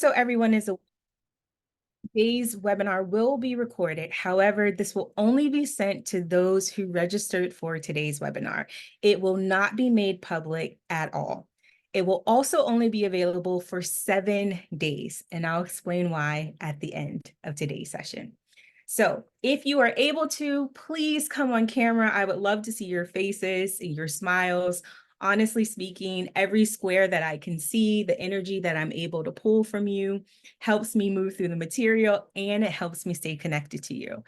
Just so everyone is aware, today's webinar will be recorded. However, this will only be sent to those who registered for today's webinar. It will not be made public at all. It will also only be available for 7 days, and I'll explain why at the end of today's session. So if you are able to, please come on camera. I would love to see your faces and your smiles. Honestly speaking, every square that I can see, the energy that I'm able to pull from you helps me move through the material, and it helps me stay connected to you.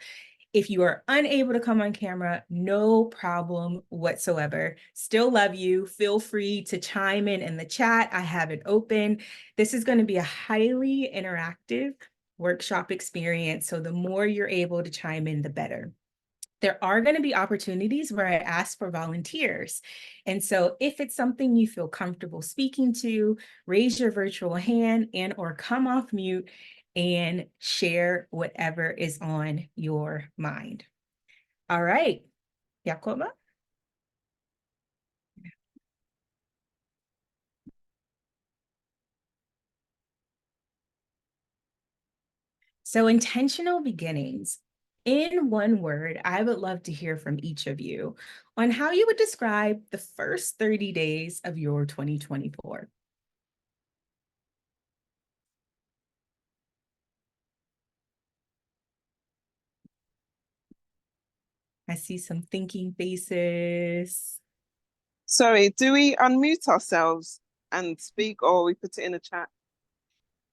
If you are unable to come on camera, no problem whatsoever. Still love you. Feel free to chime in the chat. I have it open. This is going to be a highly interactive workshop experience. So the more you're able to chime in, the better. There are going to be opportunities where I ask for volunteers. And so if it's something you feel comfortable speaking to, raise your virtual hand and or come off mute and share whatever is on your mind. All right, Jacoba. So intentional beginnings. In one word, I would love to hear from each of you on how you would describe the first 30 days of your 2024. I see some thinking faces. Sorry, do we unmute ourselves and speak, or we put it in a chat?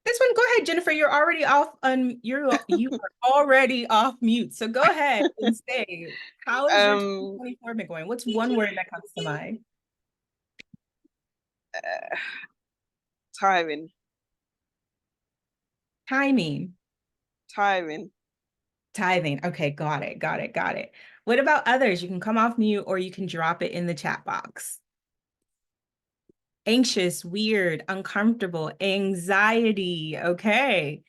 This one, go ahead, Jennifer. You're already off. You are already off mute. So go ahead and say, how is your 2024 been going? What's one word that comes to mind? Tiring. Timing. Tiring. Tithing. Okay, got it, got it, got it. What about others? You can come off mute or you can drop it in the chat box. Anxious, weird, uncomfortable, anxiety. Okay.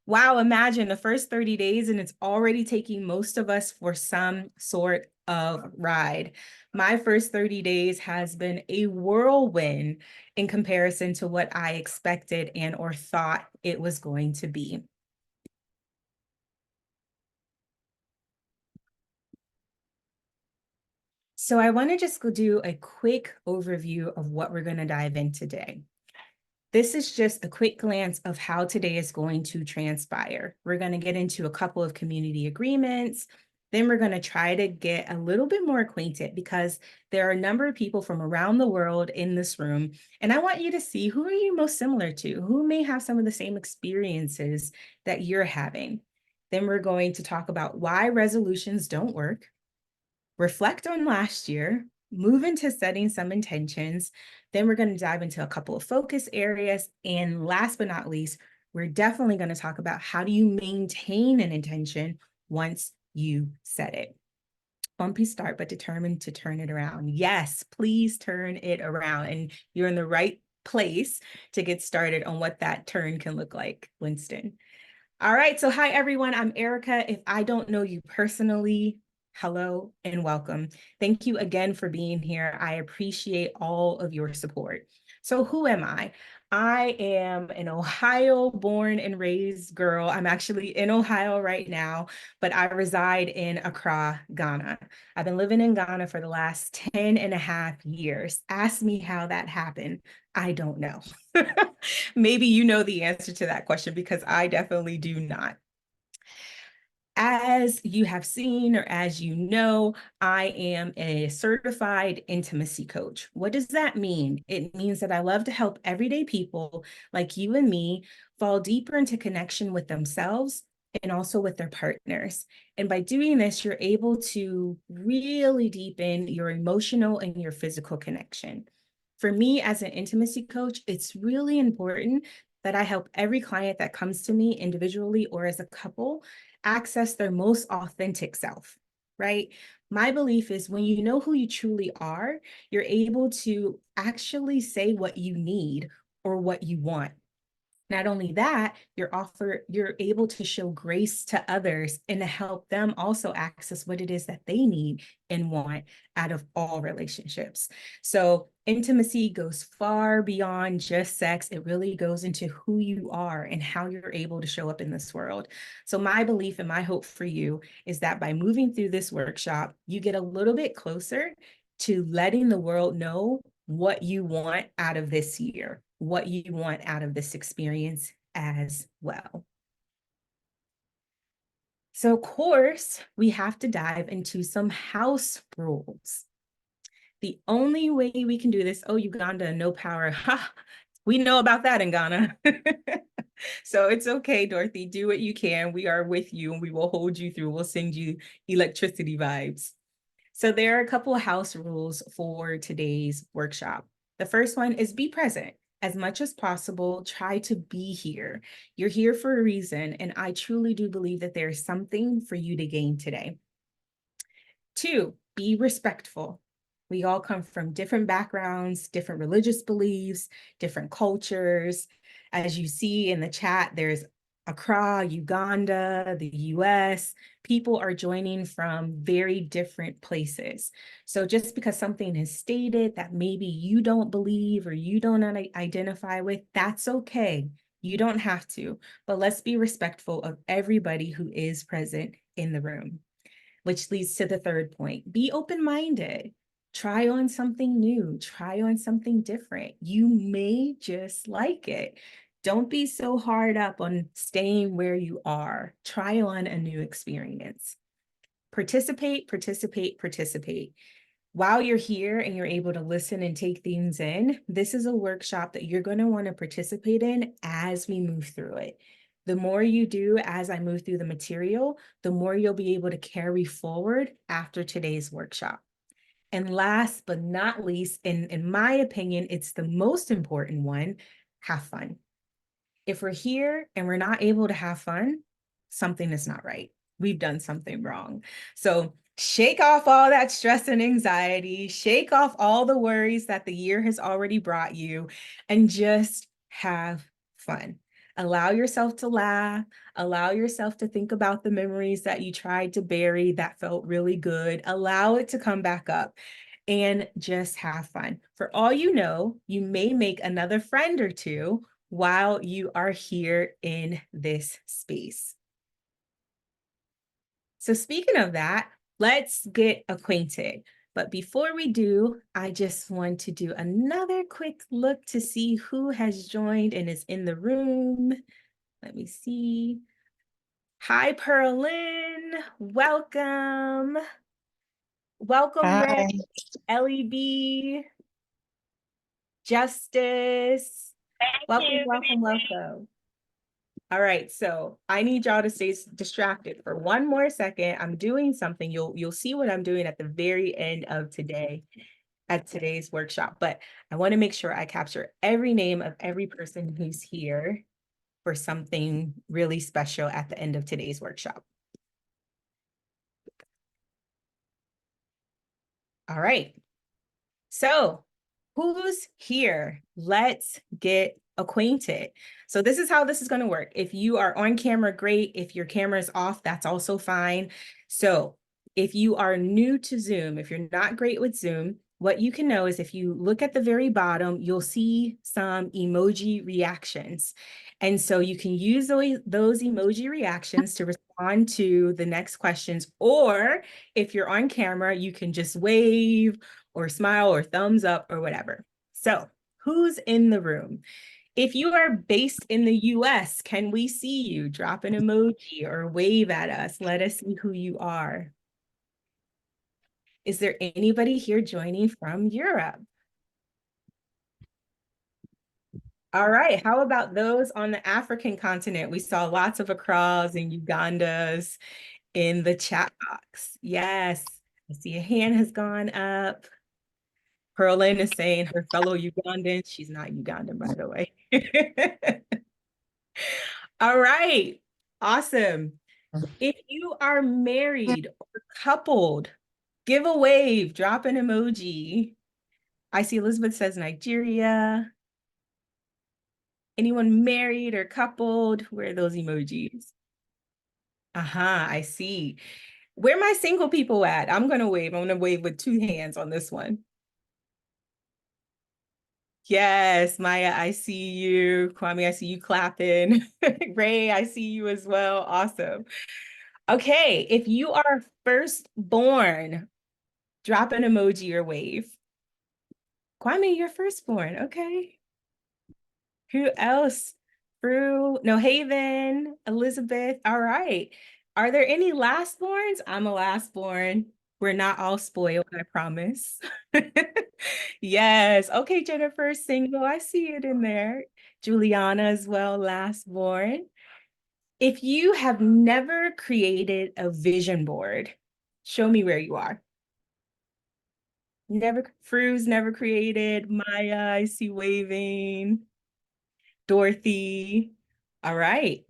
Wow, imagine the first 30 days and it's already taking most of us for some sort of ride. My first 30 days has been a whirlwind in comparison to what I expected and or thought it was going to be. So I want to just go do a quick overview of what we're going to dive in today. This is just a quick glance of how today is going to transpire. We're going to get into a couple of community agreements. Then we're going to try to get a little bit more acquainted because there are a number of people from around the world in this room. And I want you to see, who are you most similar to? Who may have some of the same experiences that you're having? Then we're going to talk about why resolutions don't work, reflect on last year, move into setting some intentions. Then we're going to dive into a couple of focus areas. And last but not least, we're definitely going to talk about how do you maintain an intention once you set it. Bumpy start, but determined to turn it around. Yes, please turn it around. And you're in the right place to get started on what that turn can look like, Winston. All right, so hi everyone, I'm Erica. If I don't know you personally, hello and welcome. Thank you again for being here. I appreciate all of your support. So who am I? I am an Ohio born and raised girl. I'm actually in Ohio right now, but I reside in Accra, Ghana. I've been living in Ghana for the last 10 and a half years. Ask me how that happened. I don't know. Maybe you know the answer to that question because I definitely do not. As you have seen, or as you know, I am a certified intimacy coach. What does that mean? It means that I love to help everyday people like you and me fall deeper into connection with themselves and also with their partners. And by doing this, you're able to really deepen your emotional and your physical connection. For me as an intimacy coach, it's really important that I help every client that comes to me individually or as a couple access their most authentic self, right? My belief is when you know who you truly are, you're able to actually say what you need or what you want. Not only that, you're able to show grace to others and to help them also access what it is that they need and want out of all relationships. So intimacy goes far beyond just sex. It really goes into who you are and how you're able to show up in this world. So my belief and my hope for you is that by moving through this workshop, you get a little bit closer to letting the world know what you want out of this year, what you want out of this experience as well. So, of course, we have to dive into some house rules. The only way we can do this, oh, Uganda, no power. Ha, we know about that in Ghana. So it's okay, Dorothy. Do what you can. We are with you and we will hold you through. We'll send you electricity vibes. So there are a couple of house rules for today's workshop. The first one is be present. As much as possible, try to be here. You're here for a reason, and I truly do believe that there's something for you to gain today. 2, be respectful. We all come from different backgrounds, different religious beliefs, different cultures. As you see in the chat, there's Accra, Uganda, the US. People are joining from very different places. So just because something is stated that maybe you don't believe or you don't identify with, that's okay. You don't have to, but let's be respectful of everybody who is present in the room. Which leads to the third point. Be open-minded. Try on something new. Try on something different. You may just like it. Don't be so hard up on staying where you are. Try on a new experience. Participate, participate, participate. While you're here and you're able to listen and take things in, this is a workshop that you're going to want to participate in as we move through it. The more you do as I move through the material, the more you'll be able to carry forward after today's workshop. And last but not least, in my opinion, it's the most important one, have fun. If we're here and we're not able to have fun, something is not right. We've done something wrong. So shake off all that stress and anxiety, shake off all the worries that the year has already brought you, and just have fun. Allow yourself to laugh, allow yourself to think about the memories that you tried to bury that felt really good, allow it to come back up and just have fun. For all you know, you may make another friend or two while you are here in this space. So speaking of that, let's get acquainted. But before we do, I just want to do another quick look to see who has joined and is in the room. Let me see. Hi, Pearlyn. Welcome. Welcome, Red, Hi. LEB, Justice. Welcome, welcome, welcome. All right, so I need y'all to stay distracted for one more second. I'm doing something. You'll see what I'm doing at the very end of today's workshop, but I want to make sure I capture every name of every person who's here for something really special at the end of today's workshop. All right. So who's here? Let's get acquainted. So this is how this is going to work. If you are on camera, great. If your camera is off, that's also fine. So if you are new to Zoom, if you're not great with Zoom, what you can know is if you look at the very bottom, you'll see some emoji reactions. And so you can use those emoji reactions to respond to the next questions. Or if you're on camera, you can just wave or smile or thumbs up or whatever. So who's in the room? If you are based in the US, can we see you? Drop an emoji or wave at us. Let us see who you are. Is there anybody here joining from Europe? All right, how about those on the African continent? We saw lots of Accras and Ugandas in the chat box. Yes, I see a hand has gone up. Pearlyn is saying her fellow Ugandan. She's not Ugandan, by the way. All right, awesome. If you are married or coupled, give a wave, drop an emoji. I see Elizabeth says Nigeria. Anyone married or coupled? Where are those emojis? I see. Where my single people at? I'm gonna wave. I'm gonna wave with two hands on this one. Yes, Maya, I see you. Kwame, I see you clapping. Ray, I see you as well. Awesome. Okay, if you are firstborn, drop an emoji or wave. Kwame, you're firstborn. Okay. Who else? Prue, no, Haven, Elizabeth. All right. Are there any lastborns? I'm a lastborn. We're not all spoiled, I promise. Yes. Okay, Jennifer, single. I see it in there. Juliana as well, lastborn. If you have never created a vision board, show me where you are. Never, Fru's never created. Maya, I see waving. Dorothy. All right.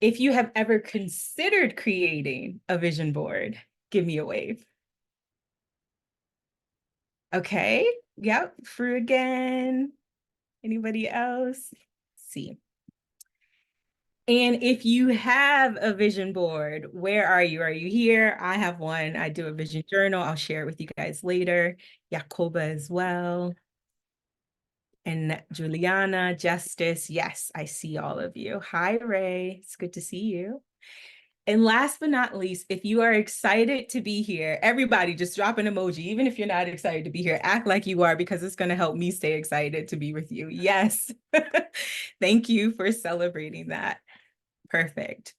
If you have ever considered creating a vision board, give me a wave. Okay. Yep. Fru again. Anybody else? Let's see. And if you have a vision board, where are you? Are you here? I have one. I do a vision journal. I'll share it with you guys later. Jacoba as well. And Juliana, Justice. Yes, I see all of you. Hi, Ray. It's good to see you. And last but not least, if you are excited to be here, everybody just drop an emoji. Even if you're not excited to be here, act like you are because it's going to help me stay excited to be with you. Yes. Thank you for celebrating that. Perfect.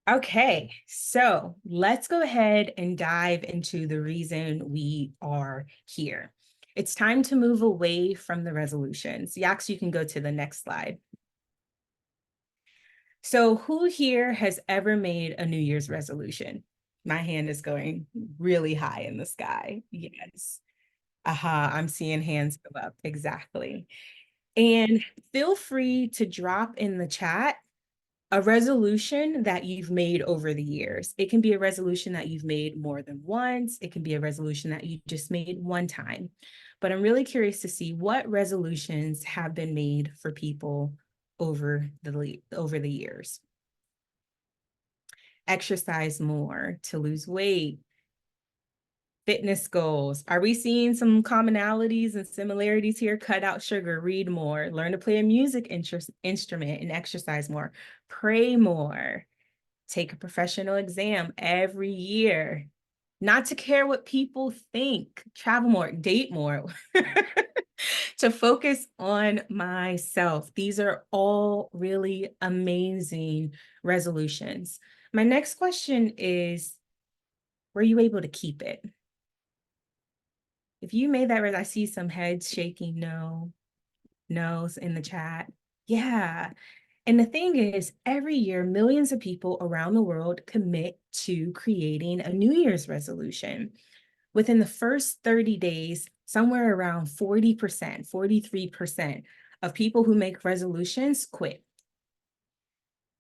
Okay, so let's go ahead and dive into the reason we are here. It's time to move away from the resolutions. Yax, you can go to the next slide. So who here has ever made a New Year's resolution? My hand is going really high in the sky. Yes. I'm seeing hands go up. Exactly. And feel free to drop in the chat a resolution that you've made over the years. It can be a resolution that you've made more than once. It can be a resolution that you just made one time. But I'm really curious to see what resolutions have been made for people over the years. Exercise more, to lose weight, fitness goals. Are we seeing some commonalities and similarities here? Cut out sugar, read more, learn to play a music instrument and exercise more, pray more, take a professional exam every year, not to care what people think, travel more, date more, to focus on myself. These are all really amazing resolutions. My next question is, were you able to keep it? If you made that, I see some heads shaking no, no's in the chat. Yeah. And the thing is, every year, millions of people around the world commit to creating a New Year's resolution. Within the first 30 days, somewhere around 40%, 43% of people who make resolutions quit.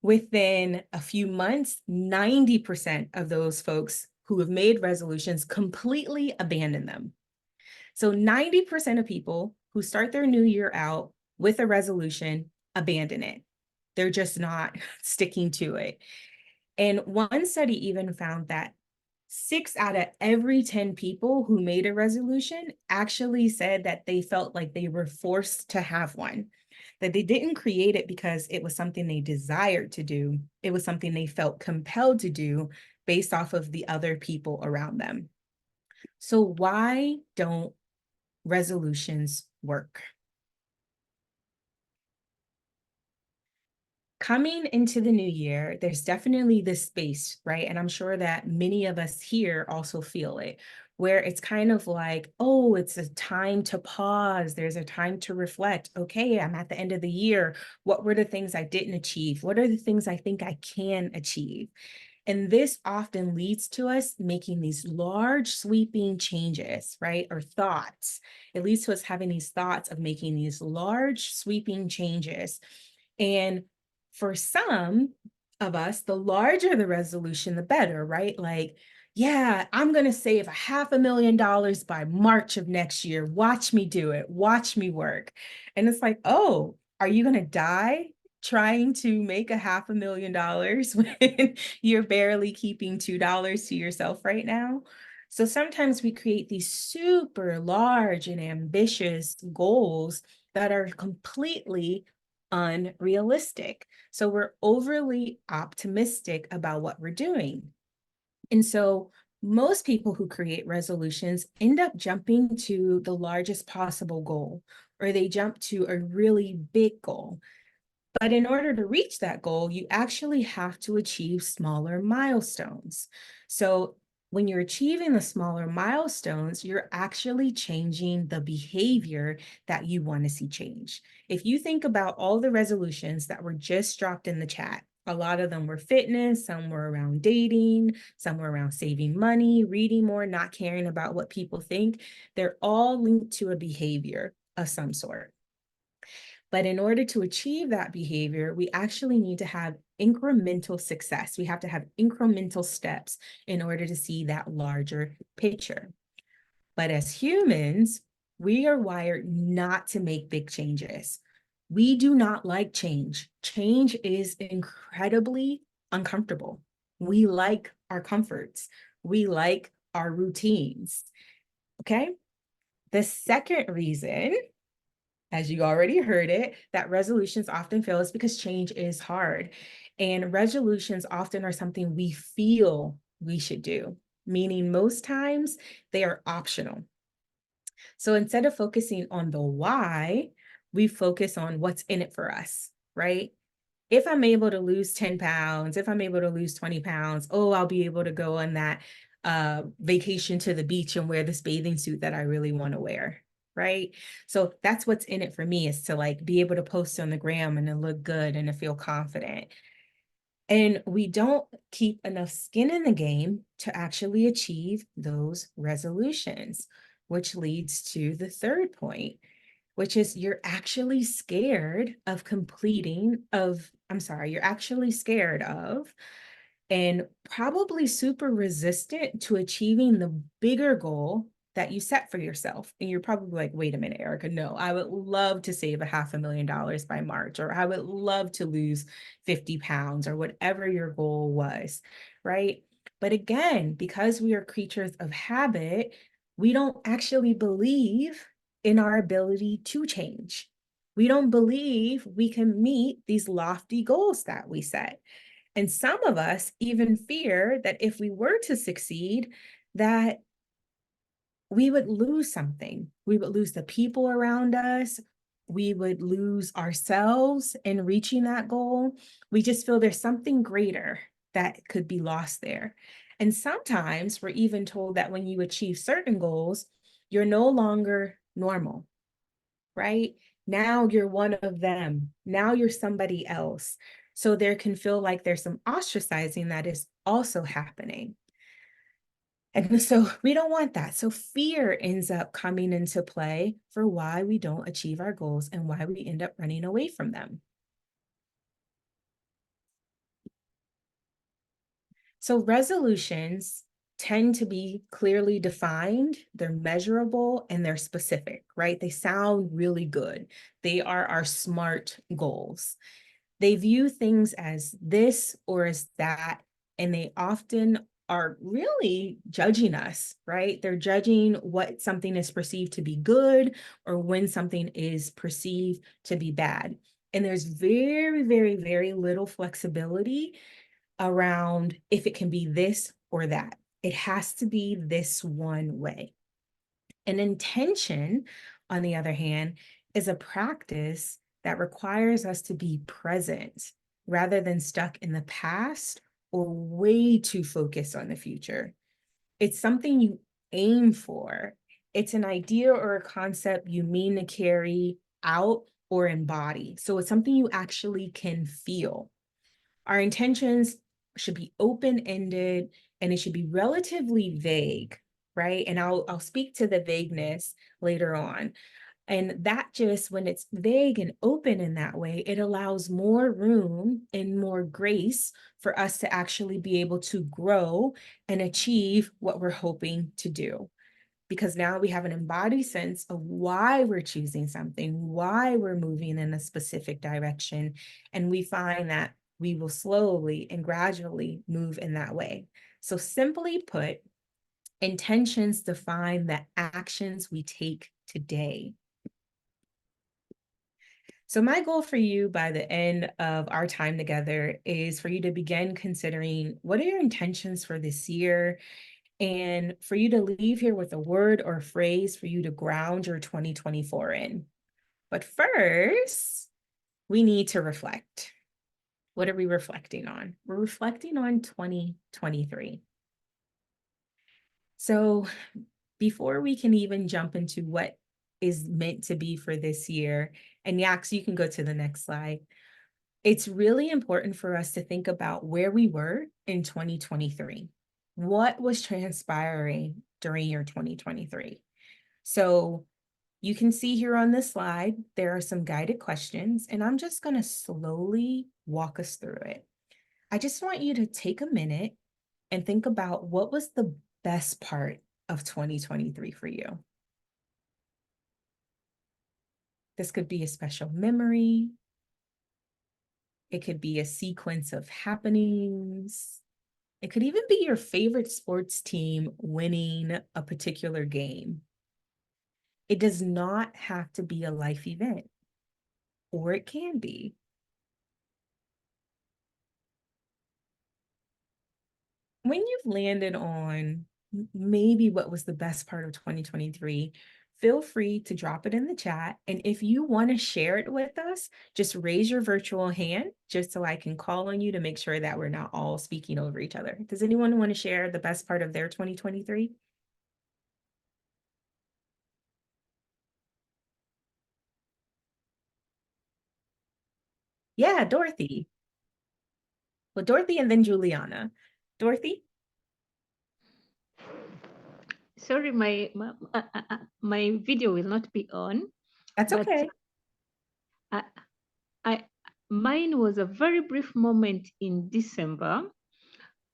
Within a few months, 90% of those folks who have made resolutions completely abandon them. So 90% of people who start their new year out with a resolution abandon it. They're just not sticking to it. And one study even found that 6 out of every 10 people who made a resolution actually said that they felt like they were forced to have one, that they didn't create it because it was something they desired to do. It was something they felt compelled to do based off of the other people around them. So why don't resolutions work? Coming into the new year, there's definitely this space, right? And I'm sure that many of us here also feel it, where it's kind of like, oh, it's a time to pause. There's a time to reflect. Okay, I'm at the end of the year. What were the things I didn't achieve? What are the things I think I can achieve? And this often leads to us making these large sweeping changes, right? Or thoughts. It leads to us having these thoughts of making these large sweeping changes. And for some of us, the larger the resolution, the better, right? Like yeah, I'm going to save $500,000 by March of next year. Watch me do it. Watch me work. And it's like, oh, are you going to die trying to make $500,000 when you're barely keeping $2 to yourself right now? So sometimes we create these super large and ambitious goals that are completely unrealistic. So we're overly optimistic about what we're doing. And so most people who create resolutions end up jumping to the largest possible goal, or they jump to a really big goal. But in order to reach that goal, you actually have to achieve smaller milestones. So when you're achieving the smaller milestones, you're actually changing the behavior that you want to see change. If you think about all the resolutions that were just dropped in the chat, a lot of them were fitness, some were around dating, some were around saving money, reading more, not caring about what people think. They're all linked to a behavior of some sort. But in order to achieve that behavior, we actually need to have incremental success. We have to have incremental steps in order to see that larger picture. But as humans, we are wired not to make big changes. We do not like change. Change is incredibly uncomfortable. We like our comforts. We like our routines. Okay. The second reason, as you already heard it, that resolutions often fail is because change is hard. And resolutions often are something we feel we should do, meaning most times they are optional. So instead of focusing on the why, we focus on what's in it for us, right? If I'm able to lose 10 pounds, if I'm able to lose 20 pounds, oh, I'll be able to go on that vacation to the beach and wear this bathing suit that I really want to wear. Right. So that's what's in it for me, is to like be able to post on the gram and to look good and to feel confident. And we don't keep enough skin in the game to actually achieve those resolutions, which leads to the third point, which is you're actually scared of you're actually scared of and probably super resistant to achieving the bigger goal that you set for yourself. And you're probably like, wait a minute, Erica, no, I would love to save $500,000 by March, or I would love to lose 50 pounds, or whatever your goal was, right? But again, because we are creatures of habit, we don't actually believe in our ability to change. We don't believe we can meet these lofty goals that we set. And some of us even fear that if we were to succeed, that we would lose something. We would lose the people around us. We would lose ourselves in reaching that goal. We just feel there's something greater that could be lost there. And sometimes we're even told that when you achieve certain goals, you're no longer normal, right? Now you're one of them. Now you're somebody else. So there can feel like there's some ostracizing that is also happening. And so we don't want that. So fear ends up coming into play for why we don't achieve our goals and why we end up running away from them. So resolutions tend to be clearly defined, they're measurable, and they're specific, right? They sound really good. They are our SMART goals. They view things as this or as that, and they often are really judging us, right? They're judging what something is perceived to be good or when something is perceived to be bad. And there's very, very, very little flexibility around if it can be this or that. It has to be this one way. An intention, on the other hand, is a practice that requires us to be present rather than stuck in the past or way too focused on the future. It's something you aim for. It's an idea or a concept you mean to carry out or embody. So it's something you actually can feel. Our intentions should be open-ended and it should be relatively vague, right? And I'll speak to the vagueness later on. And that just, when it's vague and open in that way, it allows more room and more grace for us to actually be able to grow and achieve what we're hoping to do. Because now we have an embodied sense of why we're choosing something, why we're moving in a specific direction. And we find that we will slowly and gradually move in that way. So, simply put, intentions define the actions we take today. So, my goal for you by the end of our time together is for you to begin considering what are your intentions for this year, and for you to leave here with a word or a phrase for you to ground your 2024 in. But first, we need to reflect. What are we reflecting on? We're reflecting on 2023. So, before we can even jump into what is meant to be for this year, and Yax, you can go to the next slide. It's really important for us to think about where we were in 2023. What was transpiring during your 2023? So you can see here on this slide, there are some guided questions, and I'm just going to slowly walk us through it. I just want you to take a minute and think about what was the best part of 2023 for you. This could be a special memory. It could be a sequence of happenings. It could even be your favorite sports team winning a particular game. It does not have to be a life event, or it can be. When you've landed on maybe what was the best part of 2023, feel free to drop it in the chat. And if you want to share it with us, just raise your virtual hand just so I can call on you to make sure that we're not all speaking over each other. Does anyone want to share the best part of their 2023? Yeah, Dorothy. Well, Dorothy and then Juliana. Dorothy? Sorry, my video will not be on, That's but okay. I, I mine was a very brief moment in December.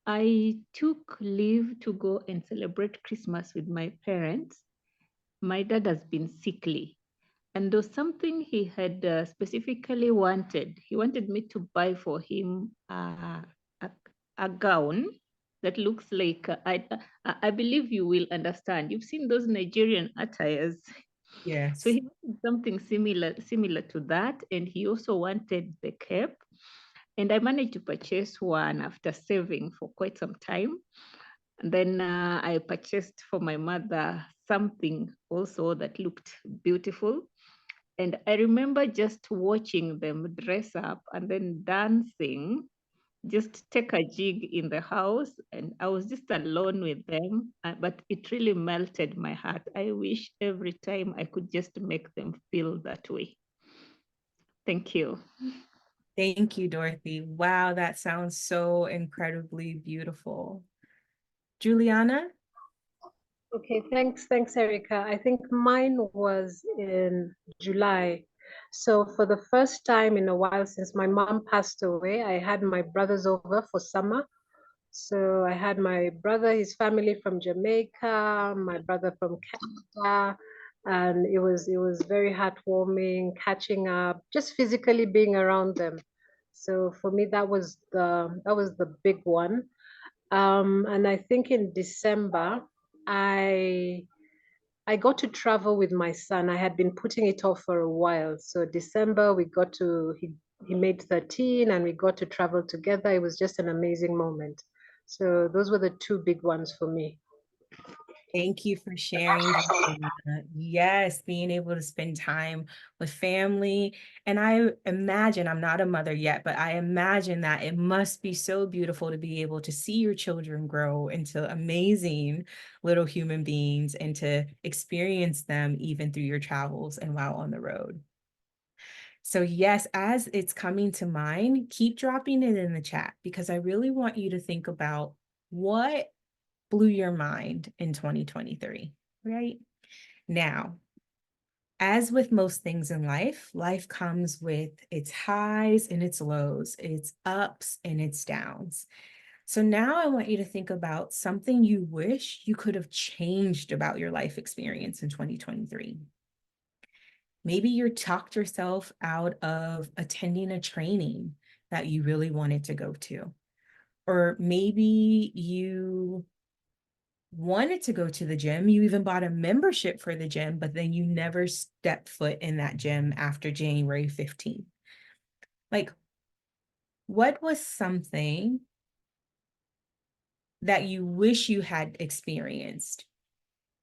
I took leave to go and celebrate Christmas with my parents. My dad has been sickly, and there was something he had specifically wanted. He wanted me to buy for him a, a gown that looks like I believe you will understand. You've seen those Nigerian attires. So Yes. he wanted something similar to that, and he also wanted the cape. And I managed to purchase one after saving for quite some time. And then I purchased for my mother something also that looked beautiful. And I remember just watching them dress up and then dancing, just take a jig in the house. And I was just alone with them, but it really melted my heart. I wish every time I could just make them feel that way. Thank you. Thank you, Dorothy. Wow, that sounds so incredibly beautiful. Juliana? Okay, thanks, Erica. I think mine was in July. So for the first time in a while since my mom passed away, I had my brothers over for summer. So I had my brother, his family from Jamaica, my brother from Canada, and it was very heartwarming, catching up, just physically being around them. So for me, that was the big one. And I think in December, I I got to travel with my son. I had been putting it off for a while. So December, he made 13 and we got to travel together. It was just an amazing moment. So those were the two big ones for me. Thank you for sharing, Juliana. Yes, being able to spend time with family. And I imagine, I'm not a mother yet, but I imagine that it must be so beautiful to be able to see your children grow into amazing little human beings and to experience them even through your travels and while on the road. So, yes, as it's coming to mind, keep dropping it in the chat because I really want you to think about what blew your mind in 2023, right? Now, As with most things in life, life comes with its highs and its lows, its ups and its downs. So now I want you to think about something you wish you could have changed about your life experience in 2023. Maybe you talked yourself out of attending a training that you really wanted to go to. Or maybe you wanted to go to the gym. You even bought a membership for the gym, but then you never stepped foot in that gym after January 15th. Like, what was something that you wish you had experienced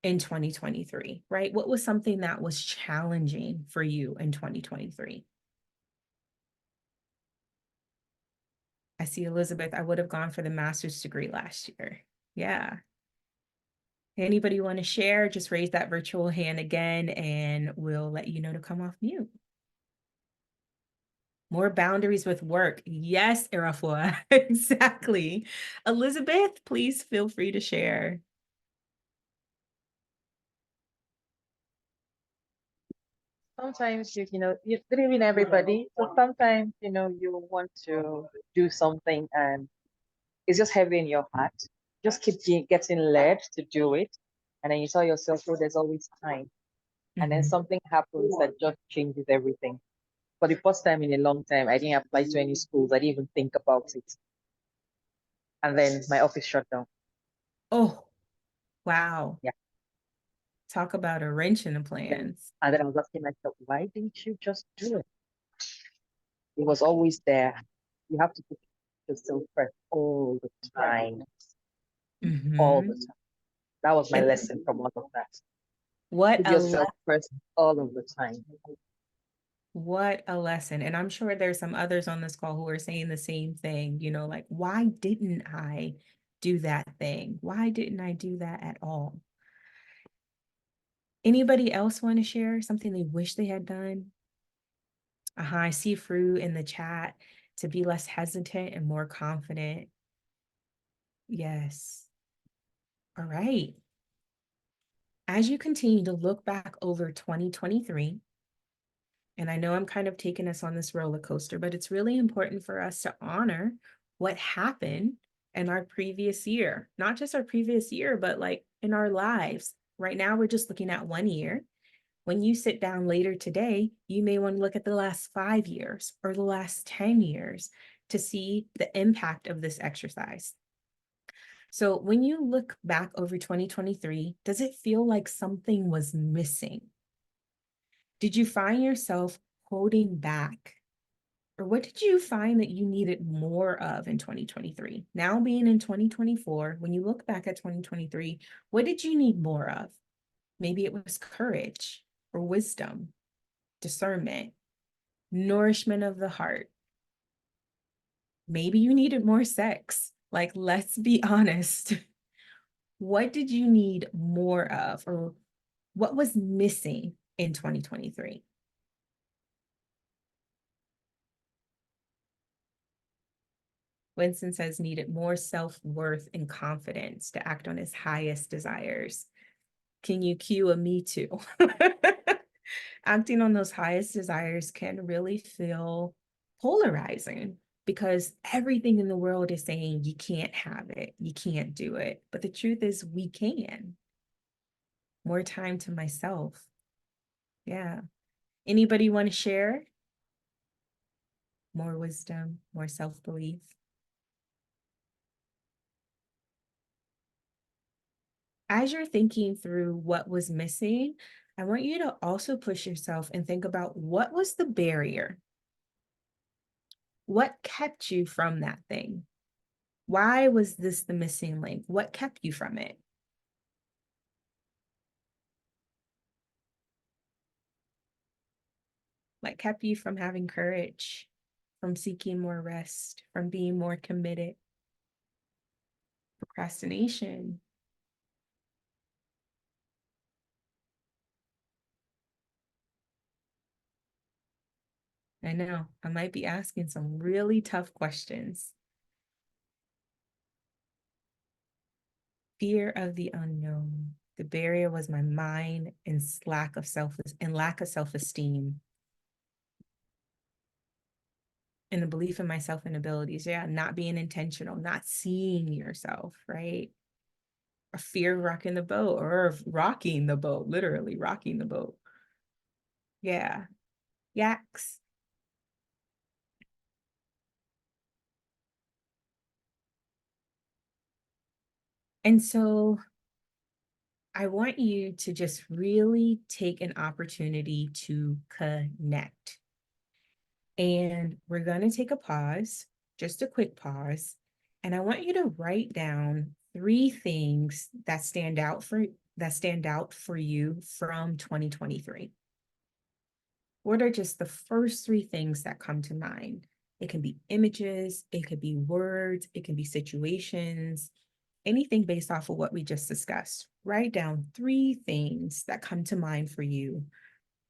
in 2023, right? What was something that was challenging for you in 2023? I see Elizabeth, I would have gone for the master's degree last year. Yeah. Anybody want to share? Just raise that virtual hand again and we'll let you know to come off mute. More boundaries with work. Yes, Irafua, exactly. Elizabeth, please feel free to share. Sometimes you believe in everybody. So sometimes, you want to do something and it's just heavy in your heart. Just keep getting led to do it. And then you tell yourself, oh, there's always time. And then something happens that just changes everything. For the first time in a long time, I didn't apply to any schools. I didn't even think about it. And then my office shut down. Oh, wow. Yeah. Talk about a wrench in the plans. And then I was asking myself, why didn't you just do it? It was always there. You have to put yourself first all the time. All the time. That was my lesson from all of that. What Put yourself first all of the time. What a lesson. And I'm sure there's some others on this call who are saying the same thing, like, why didn't I do that thing? Why didn't I do that at all? Anybody else want to share something they wish they had done? I see Fru in the chat, to be less hesitant and more confident. Yes. All right. As you continue to look back over 2023, and I know I'm kind of taking us on this roller coaster, but it's really important for us to honor what happened in our previous year, not just our previous year, but like in our lives. Right now, we're just looking at 1 year. When you sit down later today, you may want to look at the last 5 years or the last 10 years to see the impact of this exercise. So when you look back over 2023, does it feel like something was missing? Did you find yourself holding back? Or what did you find that you needed more of in 2023? Now being in 2024, when you look back at 2023, what did you need more of? Maybe it was courage or wisdom, discernment, nourishment of the heart. Maybe you needed more sex. Like, let's be honest. What did you need more of, or what was missing in 2023? Winston says needed more self-worth and confidence to act on his highest desires. Can you cue a me too? Acting on those highest desires can really feel polarizing because everything in the world is saying you can't have it, you can't do it. But the truth is we can. More time to myself. Yeah. Anybody want to share? More wisdom, more self-belief. As you're thinking through what was missing, I want you to also push yourself and think about what was the barrier? What kept you from that thing? Why was this the missing link? What kept you from it? What kept you from having courage, from seeking more rest, from being more committed? Procrastination. I know, I might be asking some really tough questions. Fear of the unknown. The barrier was my mind and lack of self-esteem. And the belief in myself and abilities. Yeah, not being intentional, not seeing yourself, right? A fear of rocking the boat, or of rocking the boat, literally rocking the boat. Yeah. Yaks. And so I want you to just really take an opportunity to connect. And we're going to take a pause, just a quick pause. And I want you to write down 3 things that stand out for you from 2023. What are just the first 3 things that come to mind? It can be images, it could be words, it can be situations, anything based off of what we just discussed. Write down 3 things that come to mind for you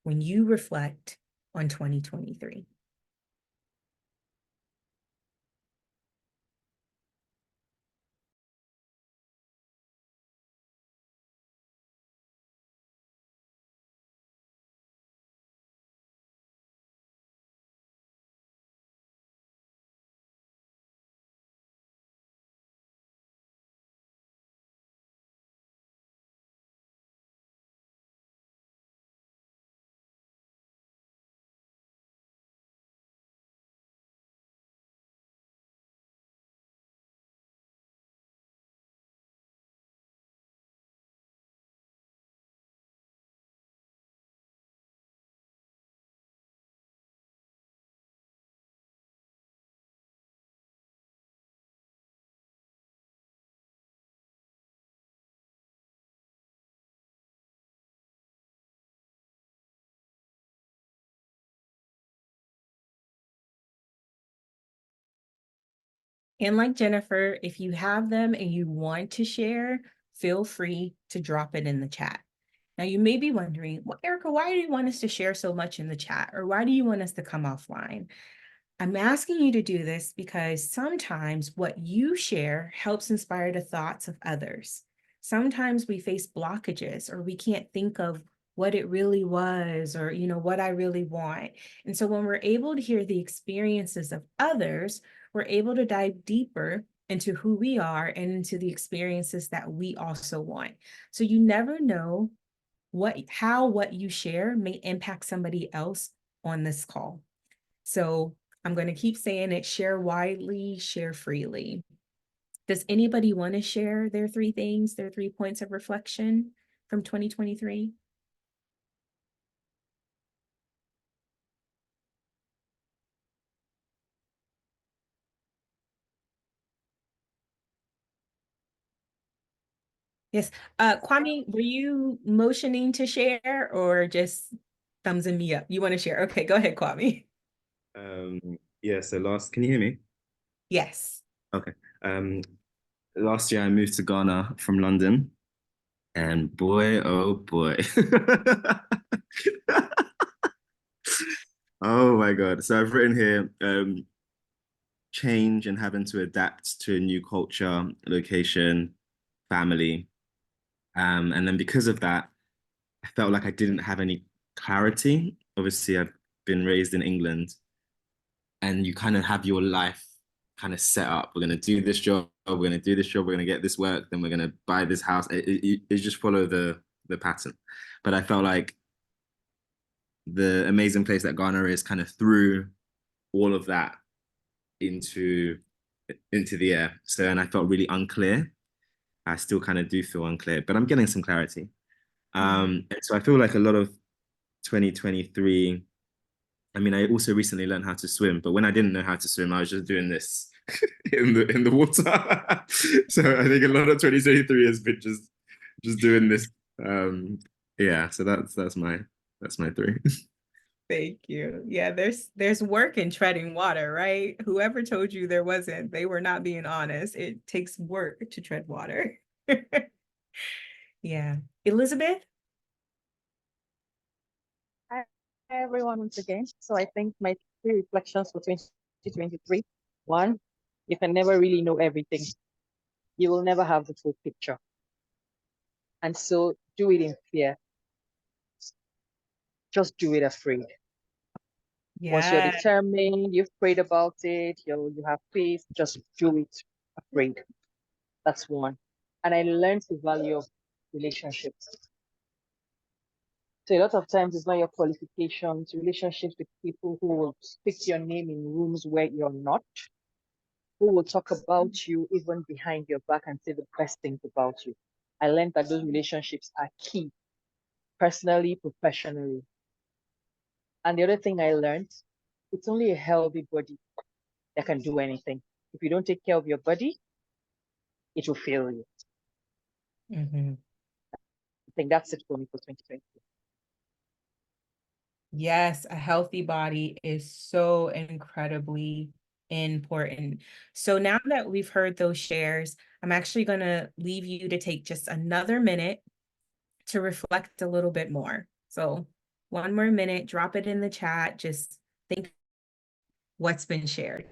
when you reflect on 2023. And like Jennifer, if you have them and you want to share, feel free to drop it in the chat. Now, you may be wondering, well, Erica, why do you want us to share so much in the chat? Or why do you want us to come offline? I'm asking you to do this because sometimes what you share helps inspire the thoughts of others. Sometimes we face blockages, or we can't think of what it really was, or what I really want. And so when we're able to hear the experiences of others, we're able to dive deeper into who we are and into the experiences that we also want. So you never know how what you share may impact somebody else on this call. So I'm going to keep saying it: share widely, share freely. Does anybody want to share their 3 things, their 3 points of reflection from 2023? Yes. Kwame, were you motioning to share or just thumbsing me up? You want to share? Okay, go ahead, Kwame. Yeah, so can you hear me? Yes. Okay. Last year I moved to Ghana from London, and boy, oh boy. Oh my God. So I've written here, change and having to adapt to a new culture, location, family. And then because of that, I felt like I didn't have any clarity. Obviously, I've been raised in England, and you kind of have your life kind of set up. We're going to do this job, we're going to do this job, we're going to get this work, then we're going to buy this house. It just follow the pattern. But I felt like the amazing place that Ghana is kind of threw all of that into the air. So, and I felt really unclear. I still kind of do feel unclear, but I'm getting some clarity. And so I feel like a lot of 2023. I mean, I also recently learned how to swim, but when I didn't know how to swim, I was just doing this in the water. So I think a lot of 2023 has been just doing this. Yeah, so that's my 3. Thank you. Yeah, there's work in treading water, right? Whoever told you there wasn't, they were not being honest. It takes work to tread water. Yeah. Elizabeth? Hi, everyone, once again. So I think my 3 reflections for 2023. 1, you can never really know everything. You will never have the full picture. And so do it in fear. Just do it afraid. Once you're Yeah. determined, you've prayed about it, you have faith, just do it afraid. That's one. And I learned the value of relationships. So a lot of times it's not your qualifications, relationships with people who will speak your name in rooms where you're not, who will talk about you even behind your back and say the best things about you. I learned that those relationships are key, personally, professionally. And the other thing I learned, it's only a healthy body that can do anything. If you don't take care of your body, it will fail you. Mhm. I think that's it for me for 2020. Yes, a healthy body is so incredibly important. So now that we've heard those shares, I'm actually going to leave you to take just another minute to reflect a little bit more. So one more minute, drop it in the chat. Just think what's been shared.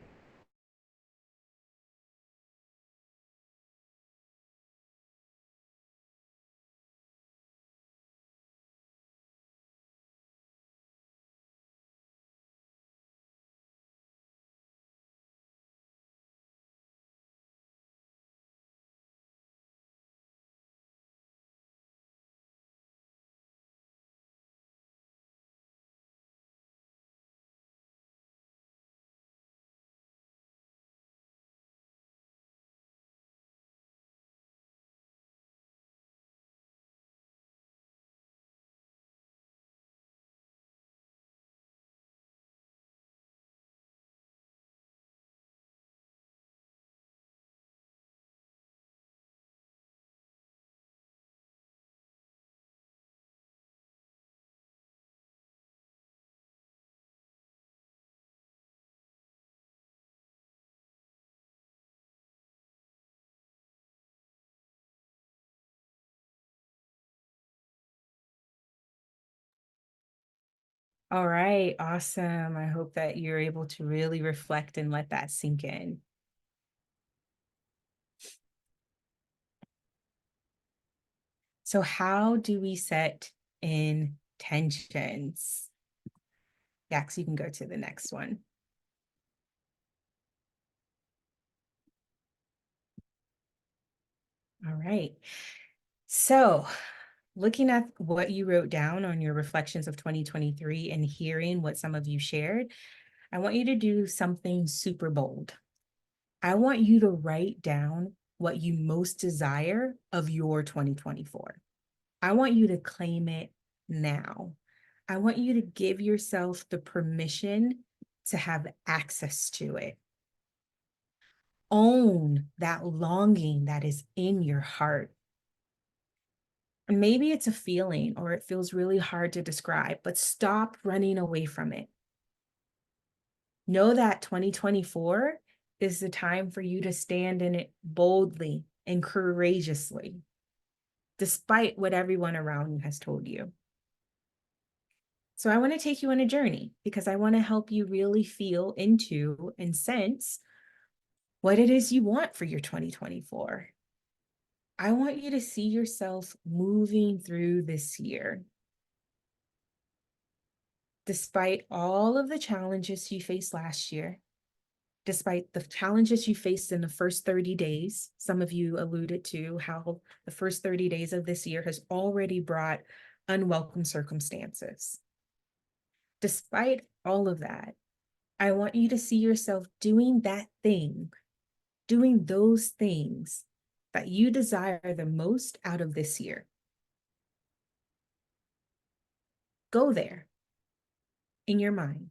All right, awesome. I hope that you're able to really reflect and let that sink in. So how do we set intentions? Yax, you can go to the next one. All right. So looking at what you wrote down on your reflections of 2023 and hearing what some of you shared, I want you to do something super bold. I want you to write down what you most desire of your 2024. I want you to claim it now. I want you to give yourself the permission to have access to it. Own that longing that is in your heart. Maybe it's a feeling or it feels really hard to describe, but stop running away from it. Know that 2024 is the time for you to stand in it boldly and courageously, despite what everyone around you has told you. So I want to take you on a journey because I want to help you really feel into and sense what it is you want for your 2024. I want you to see yourself moving through this year. Despite all of the challenges you faced last year, despite the challenges you faced in the first 30 days, some of you alluded to how the first 30 days of this year has already brought unwelcome circumstances. Despite all of that, I want you to see yourself doing that thing, doing those things that you desire the most out of this year. Go there in your mind.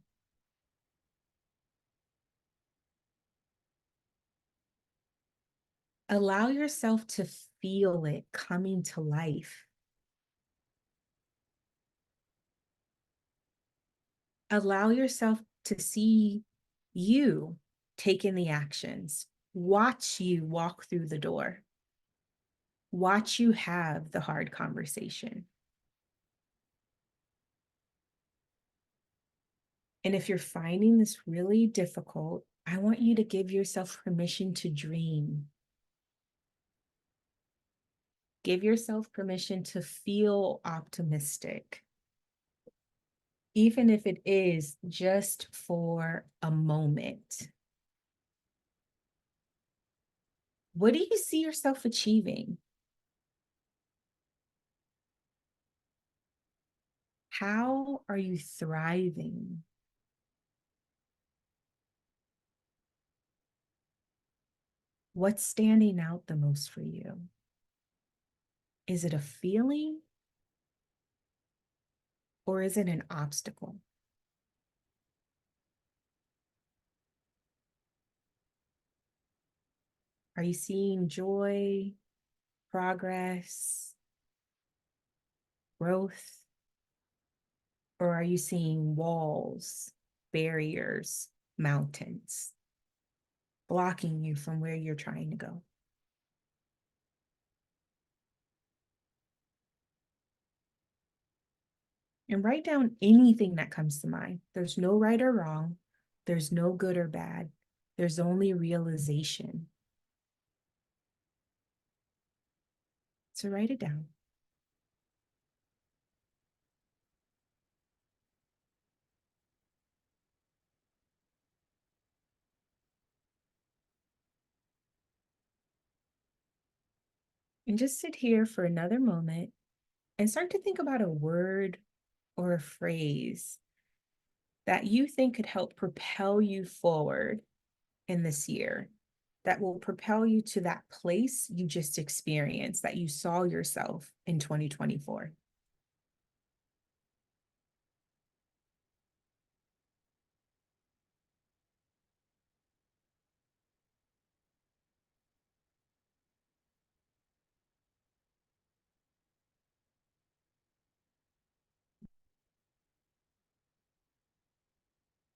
Allow yourself to feel it coming to life. Allow yourself to see you taking the actions. Watch you walk through the door. Watch you have the hard conversation. And if you're finding this really difficult, I want you to give yourself permission to dream. Give yourself permission to feel optimistic, even if it is just for a moment. What do you see yourself achieving? How are you thriving? What's standing out the most for you? Is it a feeling or is it an obstacle? Are you seeing joy, progress, growth? Or are you seeing walls, barriers, mountains, blocking you from where you're trying to go? And write down anything that comes to mind. There's no right or wrong. There's no good or bad. There's only realization. So write it down. And just sit here for another moment and start to think about a word or a phrase that you think could help propel you forward in this year, that will propel you to that place you just experienced, that you saw yourself in 2024.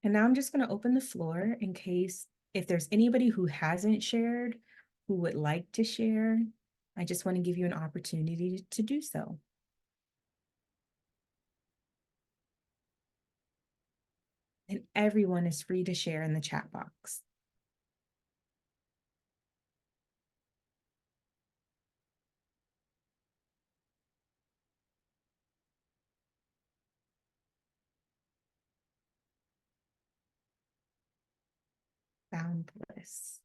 And now I'm just going to open the floor in case if there's anybody who hasn't shared, who would like to share. I just want to give you an opportunity to do so. And everyone is free to share in the chat box. Boundless.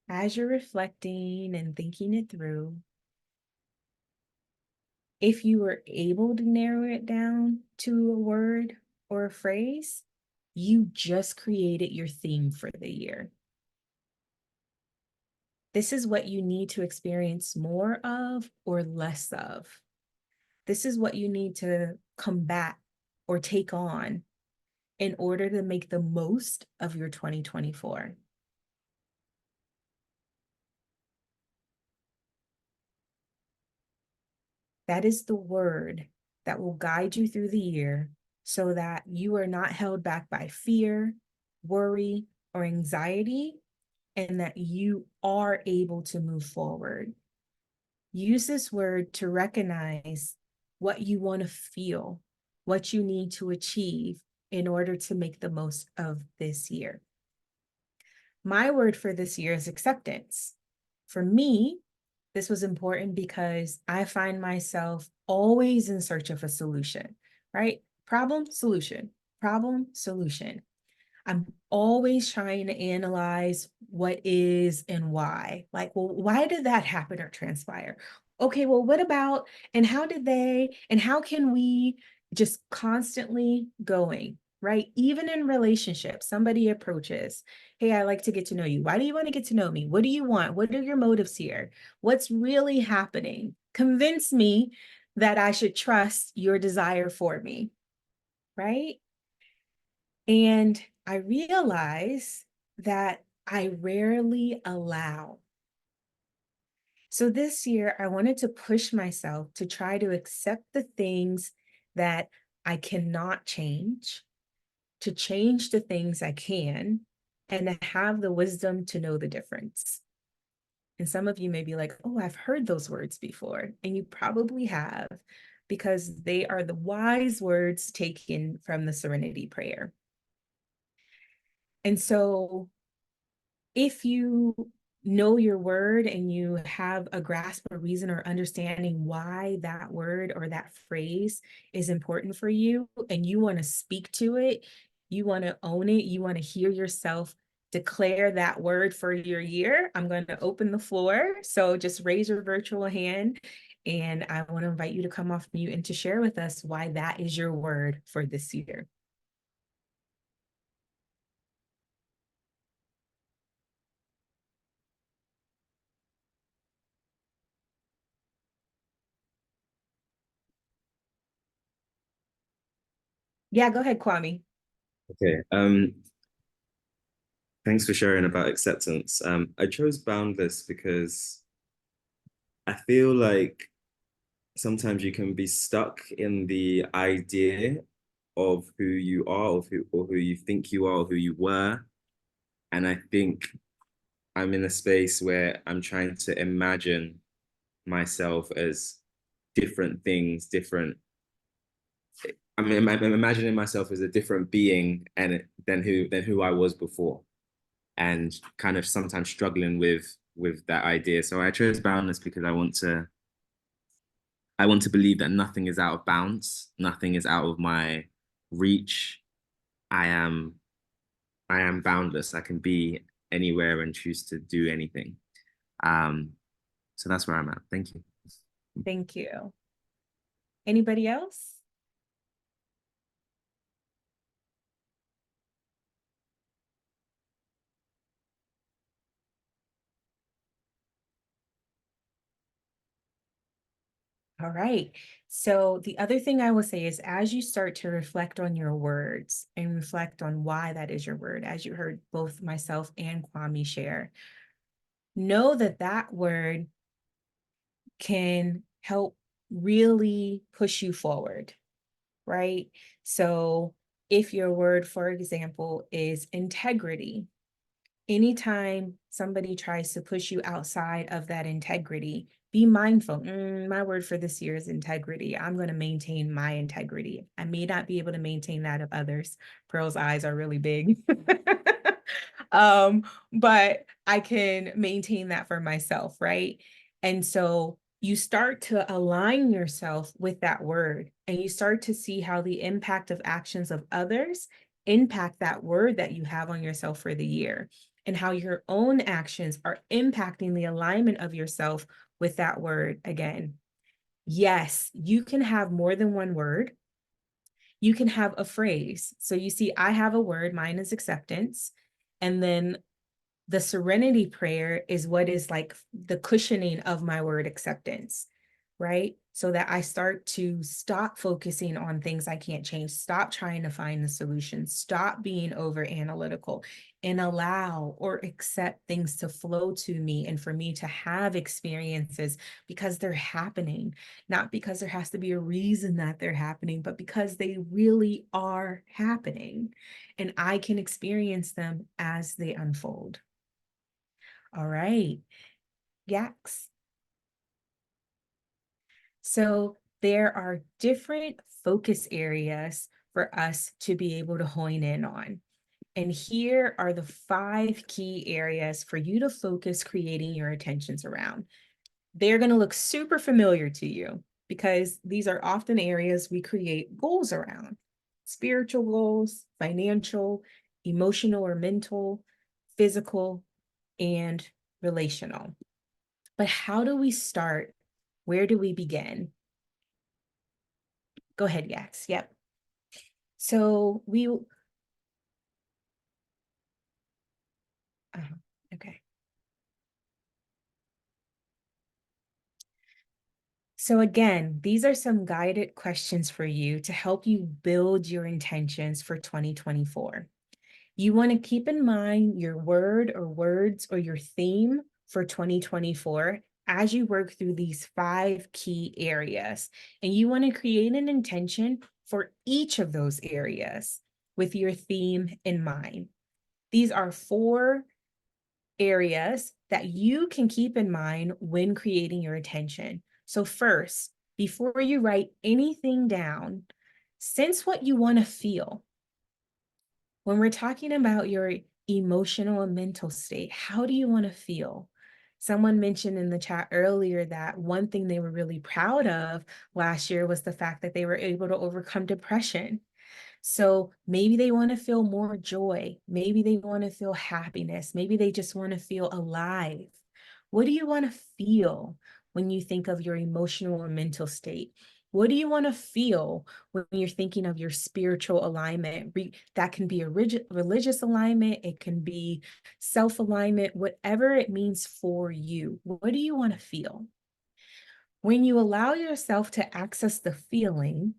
As you're reflecting and thinking it through, if you were able to narrow it down to a word or a phrase, you just created your theme for the year. This is what you need to experience more of or less of. This is what you need to combat or take on in order to make the most of your 2024. That is the word that will guide you through the year so that you are not held back by fear, worry, or anxiety, and that you are able to move forward. Use this word to recognize what you want to feel, what you need to achieve in order to make the most of this year. My word for this year is acceptance. For me, this was important because I find myself always in search of a solution, right? Problem, solution, problem, solution. I'm always trying to analyze what is and why. Like, well, why did that happen or transpire? Okay, well, what about, and how did they, and how can we just constantly going, right? Even in relationships, somebody approaches, hey, I like to get to know you. Why do you want to get to know me? What do you want? What are your motives here? What's really happening? Convince me that I should trust your desire for me, right? And I realize that I rarely allow. So this year, I wanted to push myself to try to accept the things that I cannot change, to change the things I can, and to have the wisdom to know the difference. And some of you may be like, oh, I've heard those words before. And you probably have, because they are the wise words taken from the Serenity Prayer. And so if you know your word and you have a grasp or reason or understanding why that word or that phrase is important for you, and you want to speak to it, you want to own it, you want to hear yourself declare that word for your year, I'm going to open the floor. So just raise your virtual hand, and I want to invite you to come off mute and to share with us why that is your word for this year. Yeah, go ahead, Kwame. Okay. Thanks for sharing about acceptance. I chose boundless because I feel like sometimes you can be stuck in the idea of who you are, or who you think you are, or who you were. And I think I'm in a space where I'm trying to imagine myself as different things, different. I'm imagining myself as a different being and than who I was before, and kind of sometimes struggling with that idea. So I chose boundless because I want to believe that nothing is out of bounds, nothing is out of my reach. I am I am boundless. I can be anywhere and choose to do anything. Um, so that's where I'm at. Thank you. Thank you. Anybody else? All right. So the other thing I will say is, as you start to reflect on your words and reflect on why that is your word, as you heard both myself and Kwame share, know that that word can help really push you forward, right? So if your word, for example, is integrity, anytime somebody tries to push you outside of that integrity, be mindful. My word for this year is integrity. I'm going to maintain my integrity. I may not be able to maintain that of others. Pearl's eyes are really big. But I can maintain that for myself, right? And so you start to align yourself with that word, and you start to see how the impact of actions of others impact that word that you have on yourself for the year, and how your own actions are impacting the alignment of yourself with that word again. Yes, you can have more than one word. You can have a phrase. So you see, I have a word, mine is acceptance. And then the serenity prayer is what is like the cushioning of my word acceptance, right? So that I start to stop focusing on things I can't change, stop trying to find the solution, stop being over analytical, and allow or accept things to flow to me and for me to have experiences because they're happening, not because there has to be a reason that they're happening, but because they really are happening and I can experience them as they unfold. All right, Yax. So there are different focus areas for us to be able to hone in on. And here are the 5 key areas for you to focus creating your attentions around. They're going to look super familiar to you because these are often areas we create goals around: spiritual goals, financial, emotional or mental, physical, and relational. But how do we start? Where do we begin? Go ahead, Yax. Yep. So okay. So again, these are some guided questions for you to help you build your intentions for 2024. You want to keep in mind your word or words or your theme for 2024 as you work through these 5 key areas. And you want to create an intention for each of those areas with your theme in mind. These are 4 areas that you can keep in mind when creating your attention. So first, before you write anything down, sense what you want to feel. When we're talking about your emotional and mental state, how do you want to feel? Someone mentioned in the chat earlier that one thing they were really proud of last year was the fact that they were able to overcome depression. So maybe they want to feel more joy. Maybe they want to feel happiness. Maybe they just want to feel alive. What do you want to feel when you think of your emotional or mental state? What do you want to feel when you're thinking of your spiritual alignment? That can be a religious alignment. It can be self-alignment, whatever it means for you. What do you want to feel? When you allow yourself to access the feeling,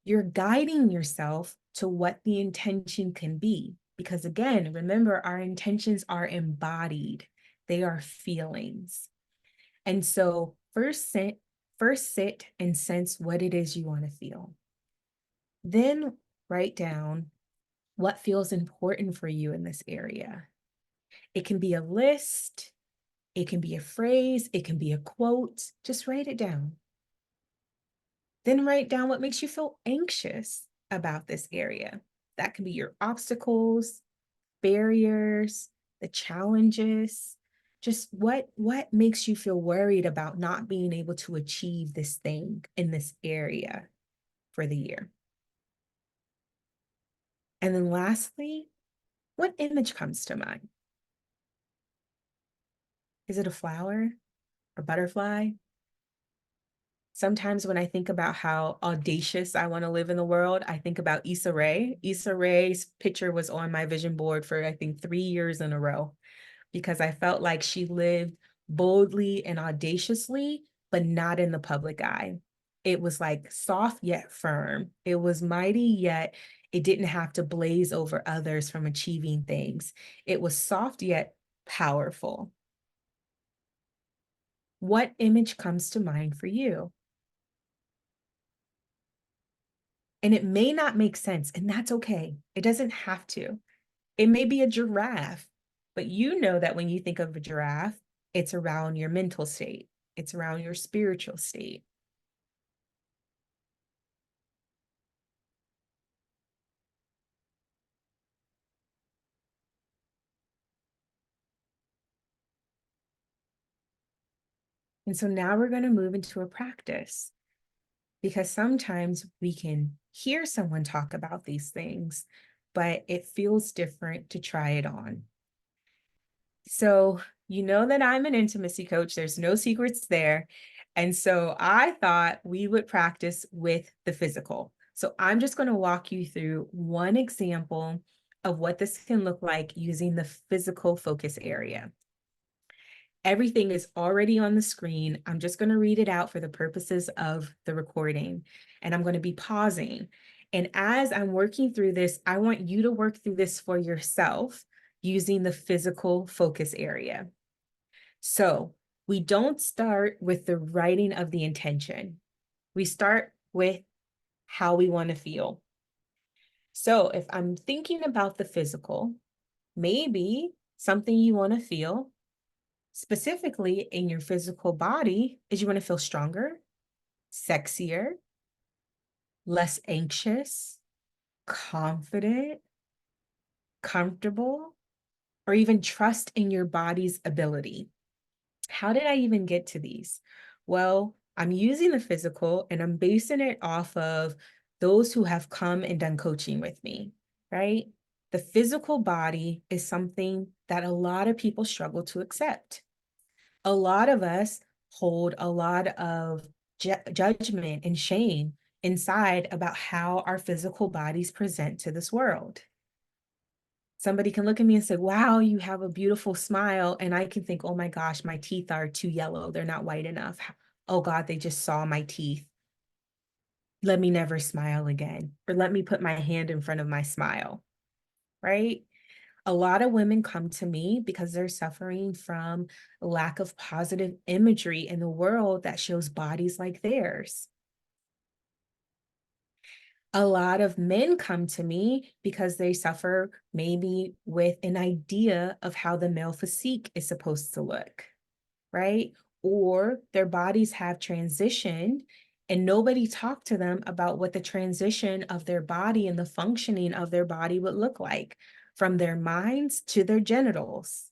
you're guiding yourself to what the intention can be. Because again, remember, our intentions are embodied, they are feelings. And so first sit and sense what it is you want to feel. Then write down what feels important for you in this area. It can be a list, it can be a phrase, it can be a quote. Just write it down. Then write down what makes you feel anxious about this area. That can be your obstacles, barriers, the challenges, just what makes you feel worried about not being able to achieve this thing in this area for the year. And then lastly, what image comes to mind? Is it a flower, a butterfly? Sometimes when I think about how audacious I want to live in the world, I think about Issa Rae. Issa Rae's picture was on my vision board for, I think, 3 years in a row, because I felt like she lived boldly and audaciously, but not in the public eye. It was like soft yet firm. It was mighty yet it didn't have to blaze over others from achieving things. It was soft yet powerful. What image comes to mind for you? And it may not make sense, and that's okay. It doesn't have to. It may be a giraffe, but you know that when you think of a giraffe, it's around your mental state. It's around your spiritual state. And so now we're going to move into a practice, because sometimes we can hear someone talk about these things, but it feels different to try it on. So you know that I'm an intimacy coach. There's no secrets there. And so I thought we would practice with the physical. So I'm just going to walk you through one example of what this can look like using the physical focus area. Everything is already on the screen. I'm just going to read it out for the purposes of the recording, and I'm going to be pausing. And as I'm working through this, I want you to work through this for yourself using the physical focus area. So we don't start with the writing of the intention. We start with how we want to feel. So if I'm thinking about the physical, maybe something you want to feel specifically in your physical body is you want to feel stronger, sexier, less anxious, confident, comfortable, or even trust in your body's ability. How did I even get to these? Well, I'm using the physical and I'm basing it off of those who have come and done coaching with me, right? The physical body is something that a lot of people struggle to accept. A lot of us hold a lot of judgment and shame inside about how our physical bodies present to this world. Somebody can look at me and say, wow, you have a beautiful smile. And I can think, oh my gosh, my teeth are too yellow. They're not white enough. Oh God, they just saw my teeth. Let me never smile again. Or let me put my hand in front of my smile, right? A lot of women come to me because they're suffering from a lack of positive imagery in the world that shows bodies like theirs. A lot of men come to me because they suffer maybe with an idea of how the male physique is supposed to look, right? Or their bodies have transitioned and nobody talked to them about what the transition of their body and the functioning of their body would look like, from their minds to their genitals.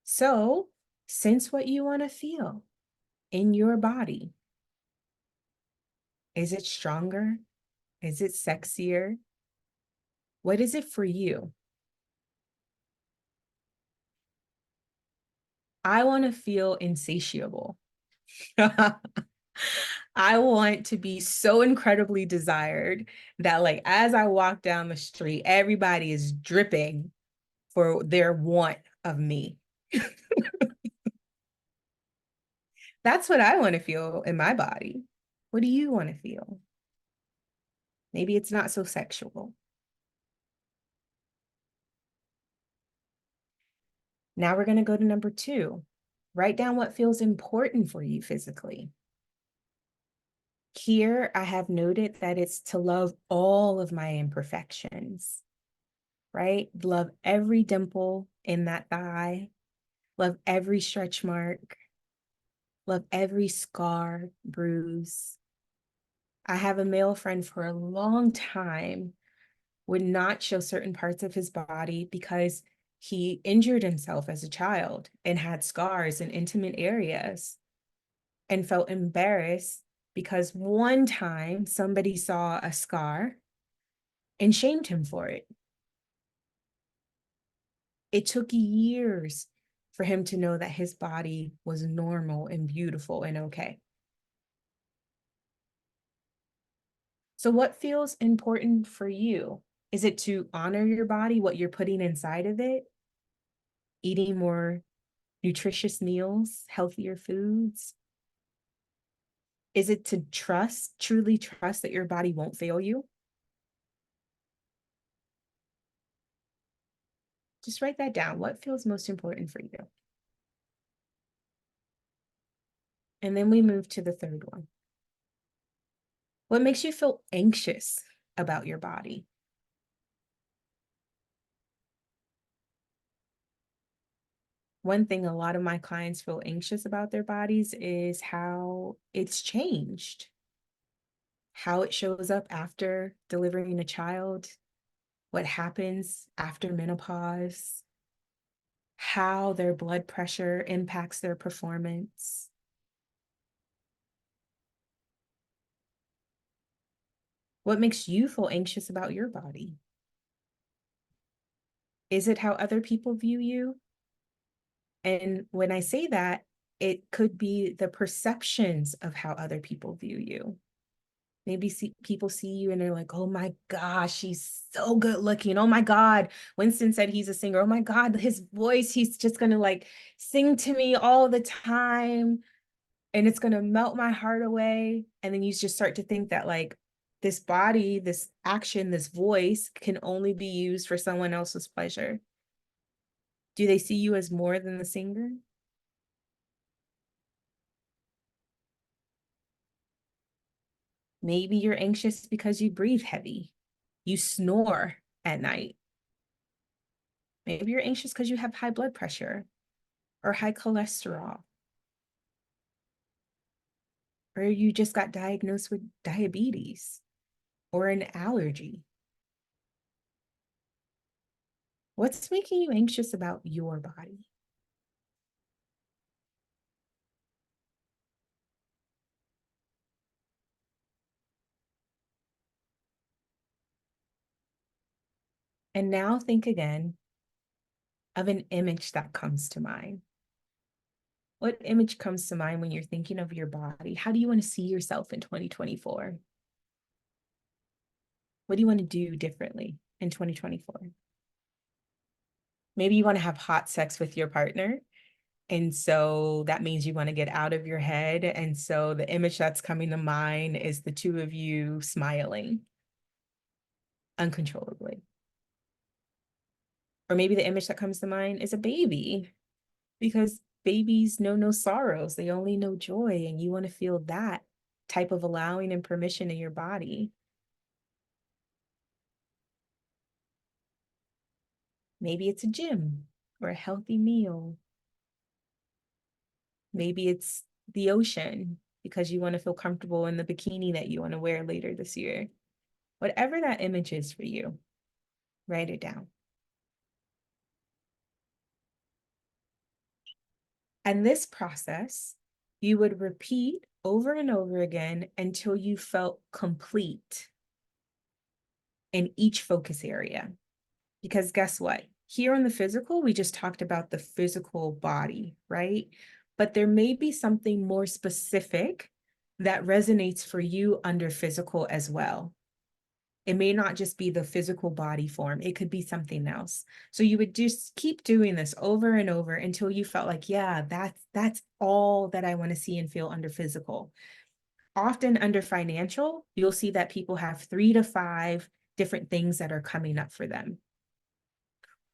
So sense what you want to feel in your body. Is it stronger? Is it sexier? What is it for you? I want to feel insatiable. I want to be so incredibly desired that, like, as I walk down the street, everybody is dripping for their want of me. That's what I want to feel in my body. What do you want to feel? Maybe it's not so sexual. Now we're going to go to number 2. Write down what feels important for you physically. Here, I have noted that it's to love all of my imperfections, right? Love every dimple in that thigh, love every stretch mark, love every scar, bruise. I have a male friend for a long time would not show certain parts of his body because he injured himself as a child and had scars in intimate areas and felt embarrassed because one time somebody saw a scar and shamed him for it. It took years for him to know that his body was normal and beautiful and okay. So what feels important for you? Is it to honor your body, what you're putting inside of it? Eating more nutritious meals, healthier foods? Is it to trust, truly trust that your body won't fail you? Just write that down. What feels most important for you? And then we move to the third one. What makes you feel anxious about your body? One thing a lot of my clients feel anxious about their bodies is how it's changed, how it shows up after delivering a child, what happens after menopause, how their blood pressure impacts their performance. What makes you feel anxious about your body? Is it how other people view you? And when I say that, it could be the perceptions of how other people view you. Maybe people see you and they're like, oh my gosh, she's so good looking. Oh my God. Winston said he's a singer. Oh my God, his voice, he's just going to like sing to me all the time. And it's going to melt my heart away. And then you just start to think that like this body, this action, this voice can only be used for someone else's pleasure. Do they see you as more than the singer? Maybe you're anxious because you breathe heavy. You snore at night. Maybe you're anxious because you have high blood pressure or high cholesterol. Or you just got diagnosed with diabetes or an allergy. What's making you anxious about your body? And now think again of an image that comes to mind. What image comes to mind when you're thinking of your body? How do you want to see yourself in 2024? What do you want to do differently in 2024? Maybe you want to have hot sex with your partner. And so that means you want to get out of your head. And so the image that's coming to mind is the two of you smiling uncontrollably. Or maybe the image that comes to mind is a baby, because babies know no sorrows. They only know joy. And you want to feel that type of allowing and permission in your body. Maybe it's a gym or a healthy meal. Maybe it's the ocean because you want to feel comfortable in the bikini that you want to wear later this year. Whatever that image is for you, write it down. And this process, you would repeat over and over again until you felt complete in each focus area. Because guess what? Here on the physical, we just talked about the physical body, right? But there may be something more specific that resonates for you under physical as well. It may not just be the physical body form. It could be something else. So you would just keep doing this over and over until you felt like, yeah, that's all that I want to see and feel under physical. Often under financial, you'll see that people have 3 to 5 different things that are coming up for them.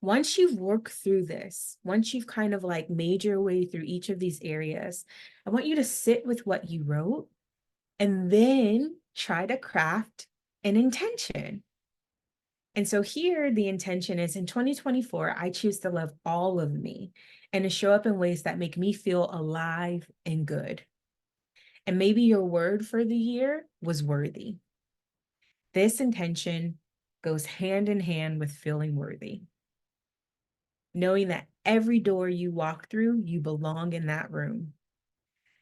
Once you've worked through this, once you've kind of like made your way through each of these areas, I want you to sit with what you wrote and then try to craft an intention. And so here the intention is in 2024, I choose to love all of me and to show up in ways that make me feel alive and good. And maybe your word for the year was worthy. This intention goes hand in hand with feeling worthy. Knowing that every door you walk through, you belong in that room.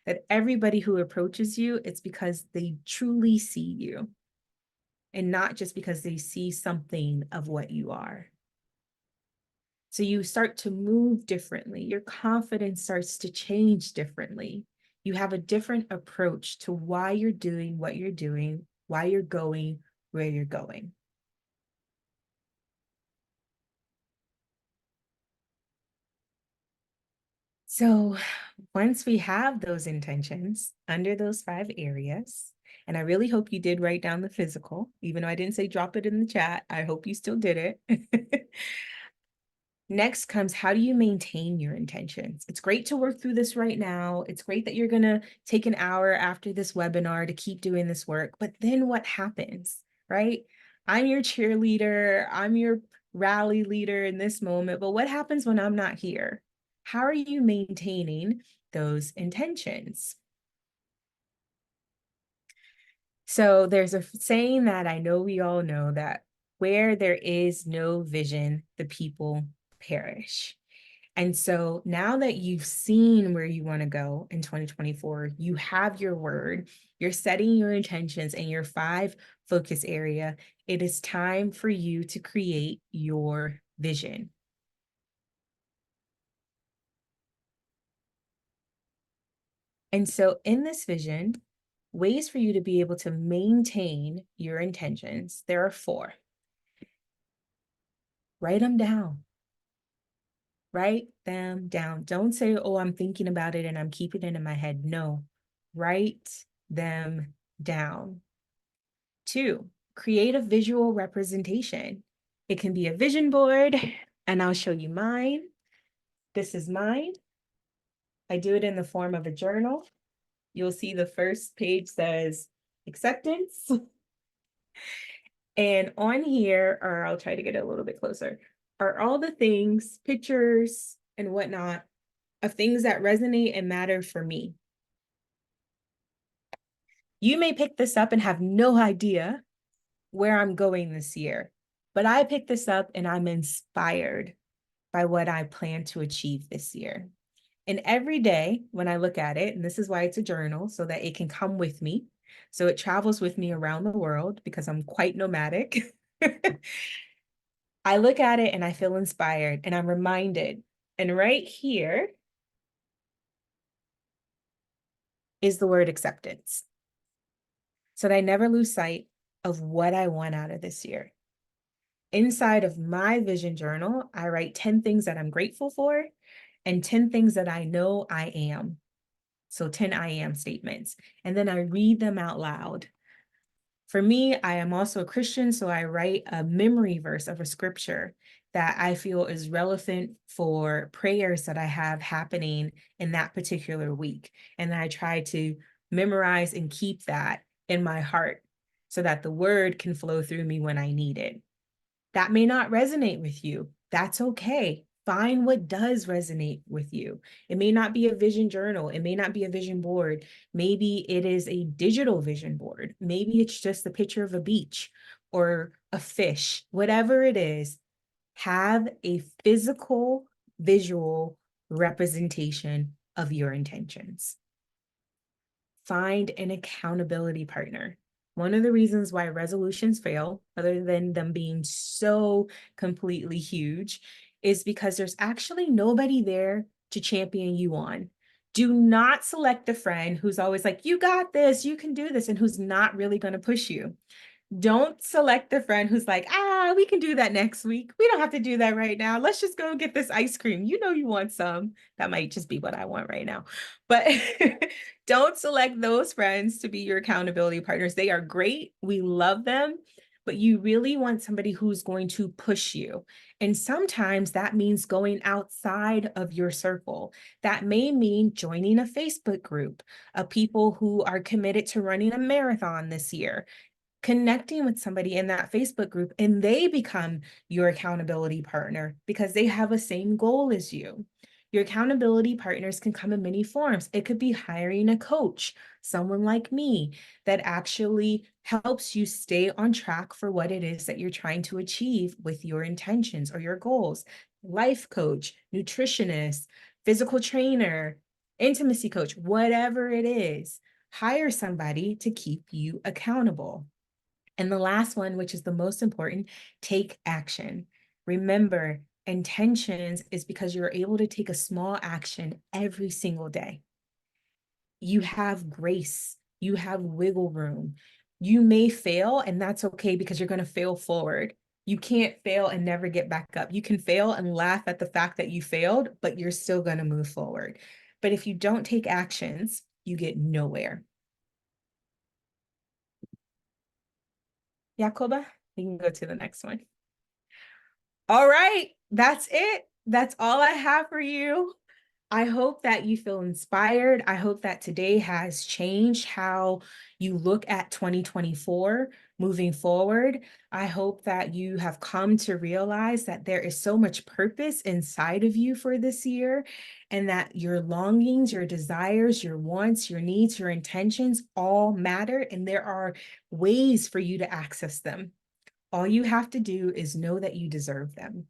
That everybody who approaches you, it's because they truly see you and not just because they see something of what you are. So you start to move differently. Your confidence starts to change differently. You have a different approach to why you're doing what you're doing, why you're going where you're going. So once we have those intentions under those 5 areas, and I really hope you did write down the physical, even though I didn't say drop it in the chat, I hope you still did it. Next comes, how do you maintain your intentions? It's great to work through this right now. It's great that you're going to take an hour after this webinar to keep doing this work. But then what happens, right? I'm your cheerleader. I'm your rally leader in this moment. But what happens when I'm not here? How are you maintaining those intentions? So there's a saying that I know we all know, that where there is no vision, the people perish. And so now that you've seen where you want to go in 2024, you have your word, you're setting your intentions and your 5 focus area, it is time for you to create your vision. And so in this vision, ways for you to be able to maintain your intentions, there are 4. Write them down. Write them down. Don't say, oh, I'm thinking about it and I'm keeping it in my head. No, write them down. 2, create a visual representation. It can be a vision board, and I'll show you mine. This is mine. I do it in the form of a journal. You'll see the first page says acceptance. And on here, or I'll try to get it a little bit closer, are all the things, pictures and whatnot, of things that resonate and matter for me. You may pick this up and have no idea where I'm going this year, but I picked this up and I'm inspired by what I plan to achieve this year. And every day when I look at it, and this is why it's a journal, so that it can come with me. So it travels with me around the world because I'm quite nomadic. I look at it and I feel inspired and I'm reminded. And right here is the word acceptance. So that I never lose sight of what I want out of this year. Inside of my vision journal, I write 10 things that I'm grateful for and 10 things that I know I am. So 10 I am statements. And then I read them out loud. For me, I am also a Christian, so I write a memory verse of a scripture that I feel is relevant for prayers that I have happening in that particular week. And I try to memorize and keep that in my heart so that the word can flow through me when I need it. That may not resonate with you. That's okay. Find what does resonate with you. It may not be a vision journal. It may not be a vision board. Maybe it is a digital vision board. Maybe it's just a picture of a beach or a fish. Whatever it is, have a physical, visual representation of your intentions. Find an accountability partner. One of the reasons why resolutions fail, other than them being so completely huge, is because there's actually nobody there to champion you on. Do not select a friend who's always like, you got this, you can do this, and who's not really going to push you. Don't select the friend who's like, we can do that next week. We don't have to do that right now. Let's just go get this ice cream. You know you want some. That might just be what I want right now. But don't select those friends to be your accountability partners. They are great. We love them. But you really want somebody who's going to push you. And sometimes that means going outside of your circle. That may mean joining a Facebook group of people who are committed to running a marathon this year, connecting with somebody in that Facebook group, and they become your accountability partner because they have the same goal as you. Your accountability partners can come in many forms. It could be hiring a coach, someone like me, that actually helps you stay on track for what it is that you're trying to achieve with your intentions or your goals. Life coach, nutritionist, physical trainer, intimacy coach, whatever it is, hire somebody to keep you accountable. And the last one, which is the most important, take action. Remember, intentions is because you're able to take a small action every single day. You have grace, you have wiggle room. You may fail, and that's okay because you're going to fail forward. You can't fail and never get back up. You can fail and laugh at the fact that you failed, but you're still going to move forward. But if you don't take actions, you get nowhere. Jacoba, we can go to the next one. All right, that's it. That's all I have for you. I hope that you feel inspired. I hope that today has changed how you look at 2024 moving forward. I hope that you have come to realize that there is so much purpose inside of you for this year, and that your longings, your desires, your wants, your needs, your intentions all matter, and there are ways for you to access them. All you have to do is know that you deserve them.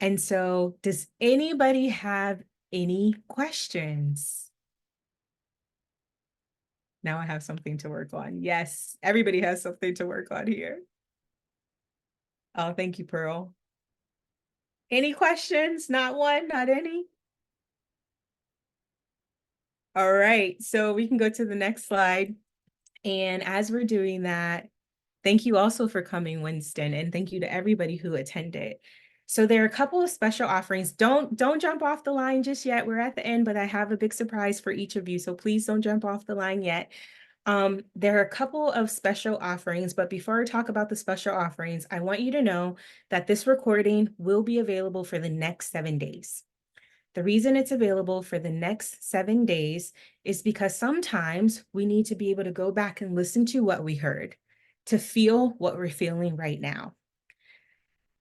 And so, does anybody have any questions? Now I have something to work on. Yes, everybody has something to work on here. Oh, thank you, Pearl. Any questions? Not one, not any? All right, so we can go to the next slide. And as we're doing that, thank you also for coming, Winston, and thank you to everybody who attended. So there are a couple of special offerings. Don't jump off the line just yet. We're at the end, but I have a big surprise for each of you. So please don't jump off the line yet. There are a couple of special offerings, but before I talk about the special offerings, I want you to know that this recording will be available for the next 7 days. The reason it's available for the next 7 days is because sometimes we need to be able to go back and listen to what we heard, to feel what we're feeling right now.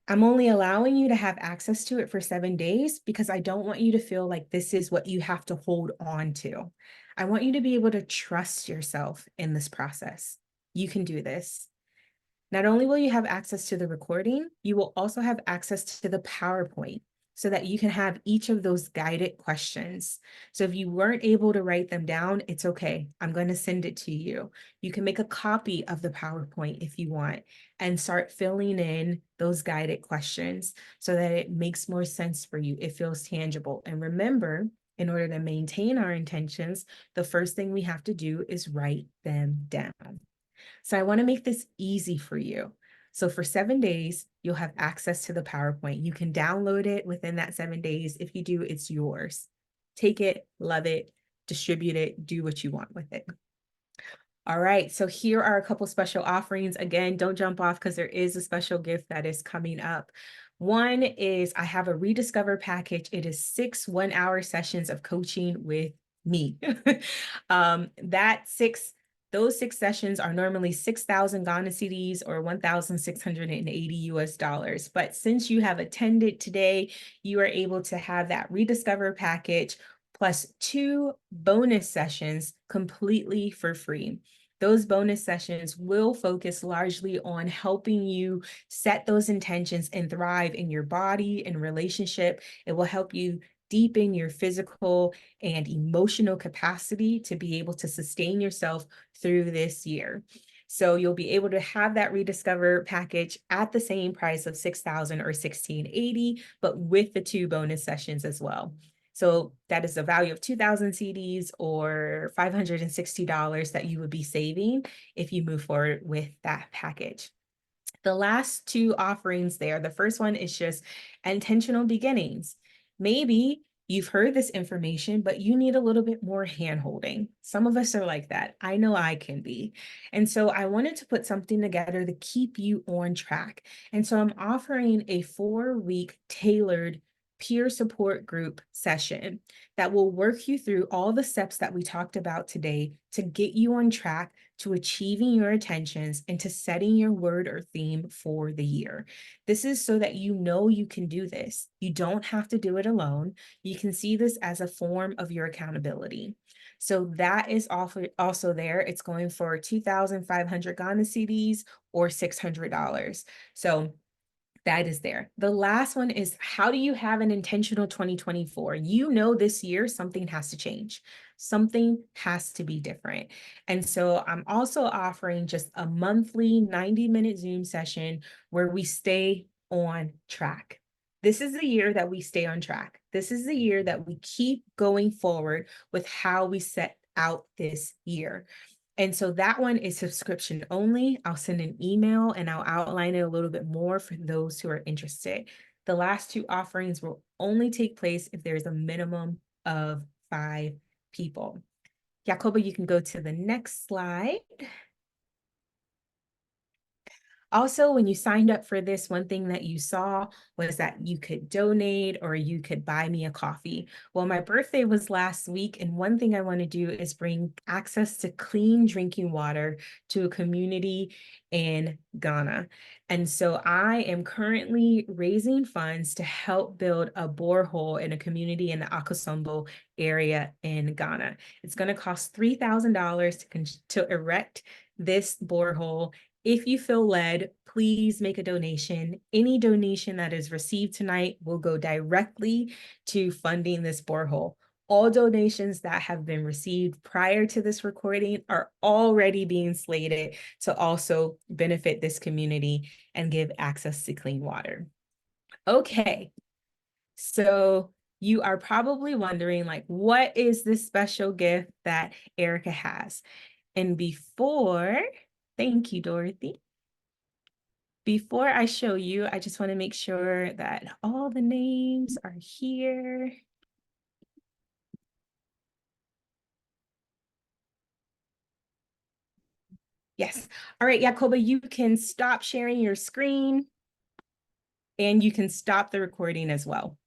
I'm only allowing you to have access to it for 7 days because I don't want you to feel like this is what you have to hold on to. I want you to be able to trust yourself in this process. You can do this. Not only will you have access to the recording, you will also have access to the PowerPoint so that you can have each of those guided questions. So if you weren't able to write them down, it's okay. I'm going to send it to you. You can make a copy of the PowerPoint if you want and start filling in those guided questions so that it makes more sense for you. It feels tangible. And remember, in order to maintain our intentions, the first thing we have to do is write them down. So I want to make this easy for you. So for 7 days, you'll have access to the PowerPoint. You can download it within that 7 days. If you do, it's yours. Take it, love it, distribute it, do what you want with it. All right, so here are a couple special offerings. Again, don't jump off because there is a special gift that is coming up. One is I have a Rediscover package. It is 6 one-hour sessions of coaching with me. Those 6 sessions are normally 6,000 Ghana cedis or 1,680 US dollars. But since you have attended today, you are able to have that rediscover package plus 2 bonus sessions completely for free. Those bonus sessions will focus largely on helping you set those intentions and thrive in your body and relationship. It will help you deepen your physical and emotional capacity to be able to sustain yourself through this year. So you'll be able to have that rediscover package at the same price of 6,000 or 1,680, but with the 2 bonus sessions as well. So that is a value of 2,000 cedis or $560 that you would be saving if you move forward with that package. The last 2 offerings there, the first one is just intentional beginnings. Maybe you've heard this information, but you need a little bit more handholding. Some of us are like that. I know I can be. And so I wanted to put something together to keep you on track. And so I'm offering a 4-week tailored peer support group session that will work you through all the steps that we talked about today to get you on track to achieving your intentions and to setting your word or theme for the year. This is so that you know you can do this. You don't have to do it alone. You can see this as a form of your accountability. So that is also there. It's going for 2,500 Ghana cedis or $600. So that is there. The last one is, how do you have an intentional 2024? You know, this year, something has to change. Something has to be different. And so I'm also offering just a monthly 90-minute Zoom session where we stay on track. This is the year that we stay on track. This is the year that we keep going forward with how we set out this year. And so that one is subscription only. I'll send an email and I'll outline it a little bit more for those who are interested. The last 2 offerings will only take place if there's a minimum of 5 people. Jacoba, you can go to the next slide. Also, when you signed up for this, one thing that you saw was that you could donate or you could buy me a coffee. Well, my birthday was last week, and one thing I want to do is bring access to clean drinking water to a community in Ghana. And so I am currently raising funds to help build a borehole in a community in the Akosombo area in Ghana. It's going to cost $3,000 to erect this borehole. If you feel led, please make a donation. Any donation that is received tonight will go directly to funding this borehole. All donations that have been received prior to this recording are already being slated to also benefit this community and give access to clean water. Okay, so you are probably wondering, like, what is this special gift that Erica has? And thank you, Dorothy. Before I show you, I just want to make sure that all the names are here. Yes. All right, Jacoba, you can stop sharing your screen and you can stop the recording as well.